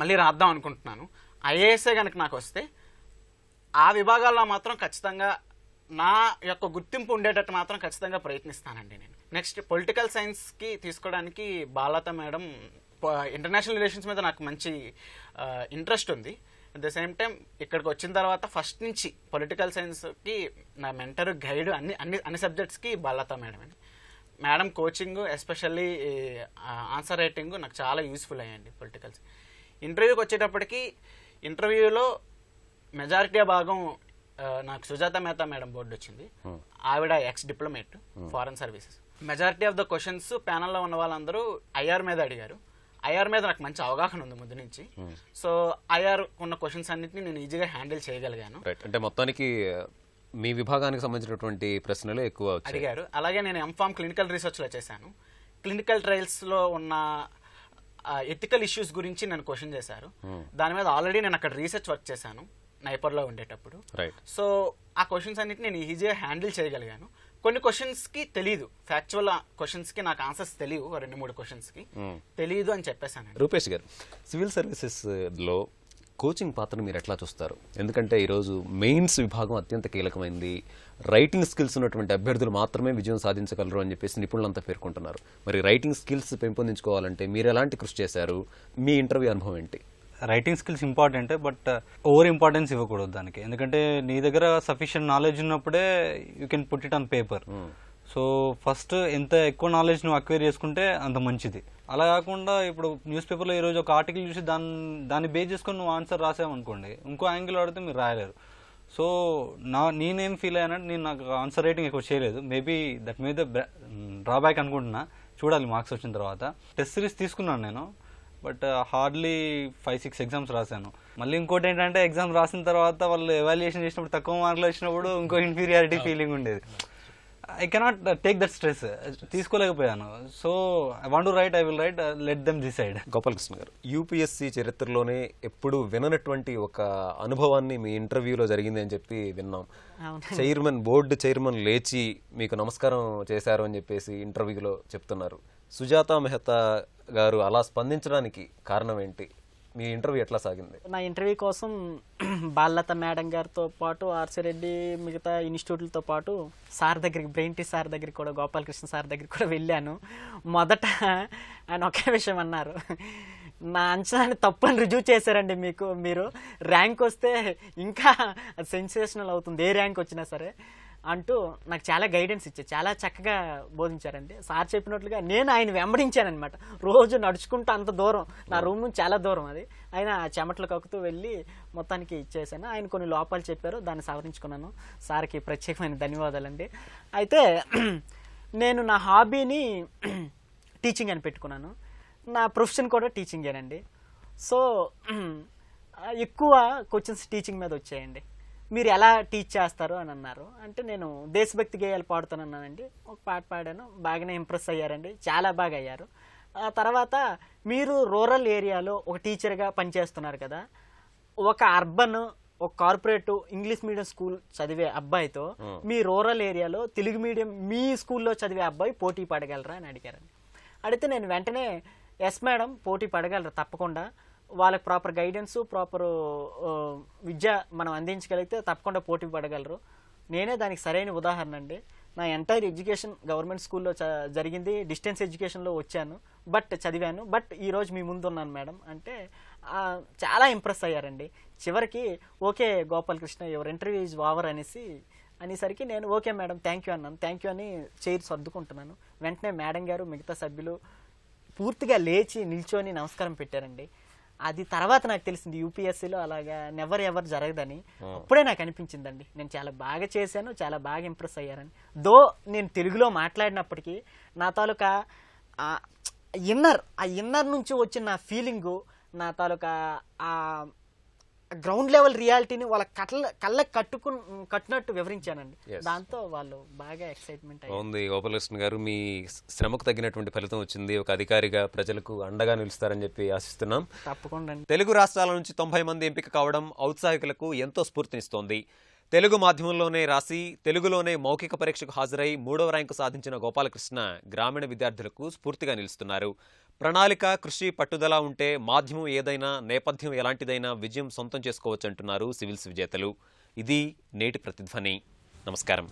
మళ్ళీ రాద్దాం అనుకుంటున్నాను. ఐఏఎస్ఏ కనుక నాకు వస్తే ఆ విభాగాల్లో మాత్రం ఖచ్చితంగా నా యొక్క గుర్తింపు ఉండేటట్టు మాత్రం ఖచ్చితంగా ప్రయత్నిస్తానండి నేను. నెక్స్ట్ పొలిటికల్ సైన్స్కి తీసుకోవడానికి బాలత మేడం, ఇంటర్నేషనల్ రిలేషన్స్ మీద నాకు మంచి ఇంట్రెస్ట్ ఉంది. అట్ ద సేమ్ టైం ఇక్కడికి వచ్చిన తర్వాత ఫస్ట్ నుంచి పొలిటికల్ సైన్స్కి నా మెంటర్ గైడ్ అన్ని సబ్జెక్ట్స్కి బాలత మేడం అండి. Madam coaching especially answer writing నాకు చాలా యూస్ఫుల్ అయ్యండి పొలిటికల్స్. ఇంటర్వ్యూకి వచ్చేటప్పటికి ఇంటర్వ్యూలో మెజారిటీ భాగం నాకు సుజాత మేహతా మేడం బోర్డు వచ్చింది. ఆవిడ ex diplomat foreign services. Majority of the questions ప్యానల్లో ఉన్న వాళ్ళందరూ ఐఆర్ మీద అడిగారు. ఐఆర్ మీద నాకు మంచి అవగాహన ఉంది ముందు నుంచి. సో ఐఆర్ ఉన్న క్వశ్చన్స్ అన్నింటినీ నేను ఈజీగా హ్యాండిల్ చేయగలిగాను. అంటే మొత్తానికి మీ విభాగానికి సంబంధించినటువంటి ప్రశ్నలు ఎక్కువ అడిగారు. అలాగే నేను ఎంఫార్మ్ క్లినికల్ రీసెర్చ్లో చేశాను. క్లినికల్ ట్రయల్స్లో ఉన్న ఎథికల్ ఇష్యూస్ గురించి నన్ను క్వశ్చన్ చేశారు. దాని మీద ఆల్రెడీ నేను అక్కడ రీసెర్చ్ వర్క్ చేశాను నైపర్లో ఉండేటప్పుడు. సో ఆ క్వశ్చన్స్ అన్నిటి నేను ఈజీగా హ్యాండిల్ చేయగలిగాను. కొన్ని క్వశ్చన్స్కి తెలీదు, ఫ్యాక్చువల్ క్వశ్చన్స్కి నాకు ఆన్సర్స్ తెలియవు, 2-3 క్వశ్చన్స్కి తెలియదు అని చెప్పేశాను. రూపేష్ గారు, సివిల్ సర్వీసెస్లో కోచింగ్ పాత్రను మీరు ఎట్లా చూస్తారు? ఎందుకంటే ఈరోజు మెయిన్స్ విభాగం అత్యంత కీలకమైంది. రైటింగ్ స్కిల్స్ ఉన్నటువంటి అభ్యర్థులు మాత్రమే విజయం సాధించగలరు అని చెప్పేసి నిపుణులంతా పేర్కొంటున్నారు. మరి రైటింగ్ స్కిల్స్ పెంపొందించుకోవాలంటే మీరు ఎలాంటి కృషి చేశారు? మీ ఇంటర్వ్యూ అనుభవం ఏంటి? రైటింగ్ స్కిల్స్ ఇంపార్టెంటే, బట్ ఓవర్ ఇంపార్టెన్స్ ఇవ్వకూడదు దానికి. ఎందుకంటే నీ దగ్గర సఫిషియెంట్ నాలెడ్జ్ ఉన్నప్పుడే you can put it on paper. So first ఎంత ఎక్కువ నాలెడ్జ్ నువ్వు అక్వైర్ చేసుకుంటే అంత మంచిది. అలా కాకుండా ఇప్పుడు న్యూస్ పేపర్లో ఈరోజు ఒక ఆర్టికల్ చూసి దాన్ని బేస్ చేసుకొని నువ్వు ఆన్సర్ రాసావనుకోండి, ఇంకో యాంగిల్ ఆడితే మీరు రాయలేరు. సో నేనేం ఫీల్ అయ్యానంటే నేను నాకు ఆన్సర్ రైటింగ్ ఎక్కువ చేయలేదు. మేబీ దట్ మీద డ్రాబ్యాక్ అనుకుంటున్నా, చూడాలి మార్క్స్ వచ్చిన తర్వాత. టెస్ట్ సిరీస్ తీసుకున్నాను నేను, బట్ హార్డ్లీ 5-6 ఎగ్జామ్స్ రాశాను. మళ్ళీ ఇంకోటి ఏంటంటే ఎగ్జామ్స్ రాసిన తర్వాత వాళ్ళు ఎవాల్యుయేషన్ చేసినప్పుడు తక్కువ మార్కులు వచ్చినప్పుడు ఇంకో ఇన్ఫీరియారిటీ ఫీలింగ్ ఉండేది. I cannot take that stress, తీసుకోలేకపోయాను. So I want to write, I will write, let them decide. Gopalakrishna గారు, యూపీఎస్సీ చరిత్రలోనే ఎప్పుడు విననటువంటి ఒక అనుభవాన్ని మీ ఇంటర్వ్యూలో జరిగింది అని చెప్పి విన్నాం. బోర్డు చైర్మన్ లేచి మీకు నమస్కారం చేశారు అని చెప్పేసి ఇంటర్వ్యూలో చెప్తున్నారు. సుజాత మెహతా గారు అలా స్పందించడానికి కారణం ఏంటి? మీ ఇంటర్వ్యూ ఎట్లా సాగింది? నా ఇంటర్వ్యూ కోసం బాలలత మేడం గారితో పాటు ఆర్సి రెడ్డి మిగతా ఇన్స్టిట్యూట్లతో పాటు సార్ దగ్గరికి, బ్రెయిన్ టీ సార్ దగ్గరికి కూడా, గోపాలకృష్ణ సార్ దగ్గరికి కూడా వెళ్ళాను. మొదట ఆయన ఒకే విషయం అన్నారు, నా అంచనాన్ని తప్పని రుజువు చేశారండి, మీరు ర్యాంక్ వస్తే ఇంకా సెన్సేషనల్ అవుతుంది, ఏ ర్యాంక్ వచ్చినా సరే అంటూ నాకు చాలా గైడెన్స్ ఇచ్చారు, చాలా చక్కగా బోధించారండి. సార్ చెప్పినట్లుగా నేను ఆయన వెంబడించానమాట, రోజు నడుచుకుంటూ అంత దూరం, నా రూమ్ నుంచి చాలా దూరం అది, ఆయన చెమటలు కక్కుతూ వెళ్ళి మొత్తానికి ఇచ్చేసాను. ఆయన కొన్ని లోపాలు చెప్పారు, దాన్ని సవరించుకున్నాను. సార్కి ప్రత్యేకమైన ధన్యవాదాలండి. అయితే నేను నా హాబీని టీచింగ్ అని పెట్టుకున్నాను, నా ప్రొఫెషన్ కూడా టీచింగేనండి. సో ఎక్కువ క్వశ్చన్స్ టీచింగ్ మీద వచ్చాయండి. మీరు ఎలా టీచ్ చేస్తారు అని అన్నారు. అంటే నేను దేశభక్తి గేయాలు పాడుతానన్నానండి, ఒక పాట పాడాను, బాగానే ఇంప్రెస్ అయ్యారండి, చాలా బాగా అయ్యారు. ఆ తర్వాత మీరు రూరల్ ఏరియాలో ఒక టీచర్గా పనిచేస్తున్నారు కదా, ఒక అర్బన్, ఒక కార్పొరేట్ ఇంగ్లీష్ మీడియం స్కూల్ చదివే అబ్బాయితో మీ రూరల్ ఏరియాలో తెలుగు మీడియం మీ స్కూల్లో చదివే అబ్బాయి పోటీ పడగలరా అని అడిగారండి. అడిగితే నేను వెంటనే ఎస్ మేడం, పోటీ పడగలరు తప్పకుండా, వాళ్ళకి ప్రాపర్ గైడెన్స్, ప్రాపర్ విద్య మనం అందించగలిగితే తప్పకుండా పోటీ పడగలరు. నేనే దానికి సరైన ఉదాహరణ అండి. నా ఎంటైర్ ఎడ్యుకేషన్ గవర్నమెంట్ స్కూల్లో జరిగింది, డిస్టెన్స్ ఎడ్యుకేషన్లో వచ్చాను, చదివాను, ఈరోజు మీ ముందు ఉన్నాను మేడం అంటే చాలా ఇంప్రెస్ అయ్యారండి. చివరికి okay Gopalakrishna, your interview is over అనేసరికి నేను ఓకే మేడం థ్యాంక్ యూ అన్నాను. థ్యాంక్ యూ అని చైర్ సర్దుకుంటున్నాను. వెంటనే మేడం గారు మిగతా సభ్యులు పూర్తిగా లేచి నిల్చొని నమస్కారం పెట్టారండి. అది తర్వాత నాకు తెలిసింది యూపీఎస్సీలో అలాగా నెవర్ ఎవర్ జరగదని. అప్పుడే నాకు అనిపించిందండి నేను చాలా బాగా చేశాను, చాలా బాగా ఇంప్రెస్ అయ్యారని. నేను తెలుగులో మాట్లాడినప్పటికీ నా తాలూకా ఆ ఇన్నర్ నుంచి వచ్చిన నా ఫీలింగు, నా తాలూకా ఆ గ్రౌండ్ లెవెల్ రియాలిటీని వాళ్ళ కళ్ళకి కట్టినట్టు వివరించానండి. దాంతో వాళ్ళు బాగా ఎక్సైట్మెంట్ ఉంది. గోపాలకృష్ణ గారు, మీ శ్రమకు తగినటువంటి ఫలితం వచ్చింది. ఒక అధికారిగా ప్రజలకు అండగా నిలుస్తారని చెప్పి ఆశిస్తున్నాం. తప్పకుండా. తెలుగు రాష్ట్రాల నుంచి 90 మంది ఎంపిక కావడం ఔత్సాహికులకు ఎంతో స్ఫూర్తినిస్తోంది. తెలుగు మాధ్యమంలోనే రాసి తెలుగులోనే మౌఖిక పరీక్షకు హాజరై 3వ ర్యాంకు సాధించిన గోపాలకృష్ణ గ్రామీణ విద్యార్థులకు స్ఫూర్తిగా నిలుస్తున్నారు. ప్రణాళిక, కృషి, పట్టుదల ఉంటే మాధ్యమం ఏదైనా, నేపథ్యం ఎలాంటిదైనా విజయం సొంతం చేసుకోవచ్చంటున్నారు సివిల్స్ విజేతలు. ఇది నేటి ప్రతిధ్వని. నమస్కారం.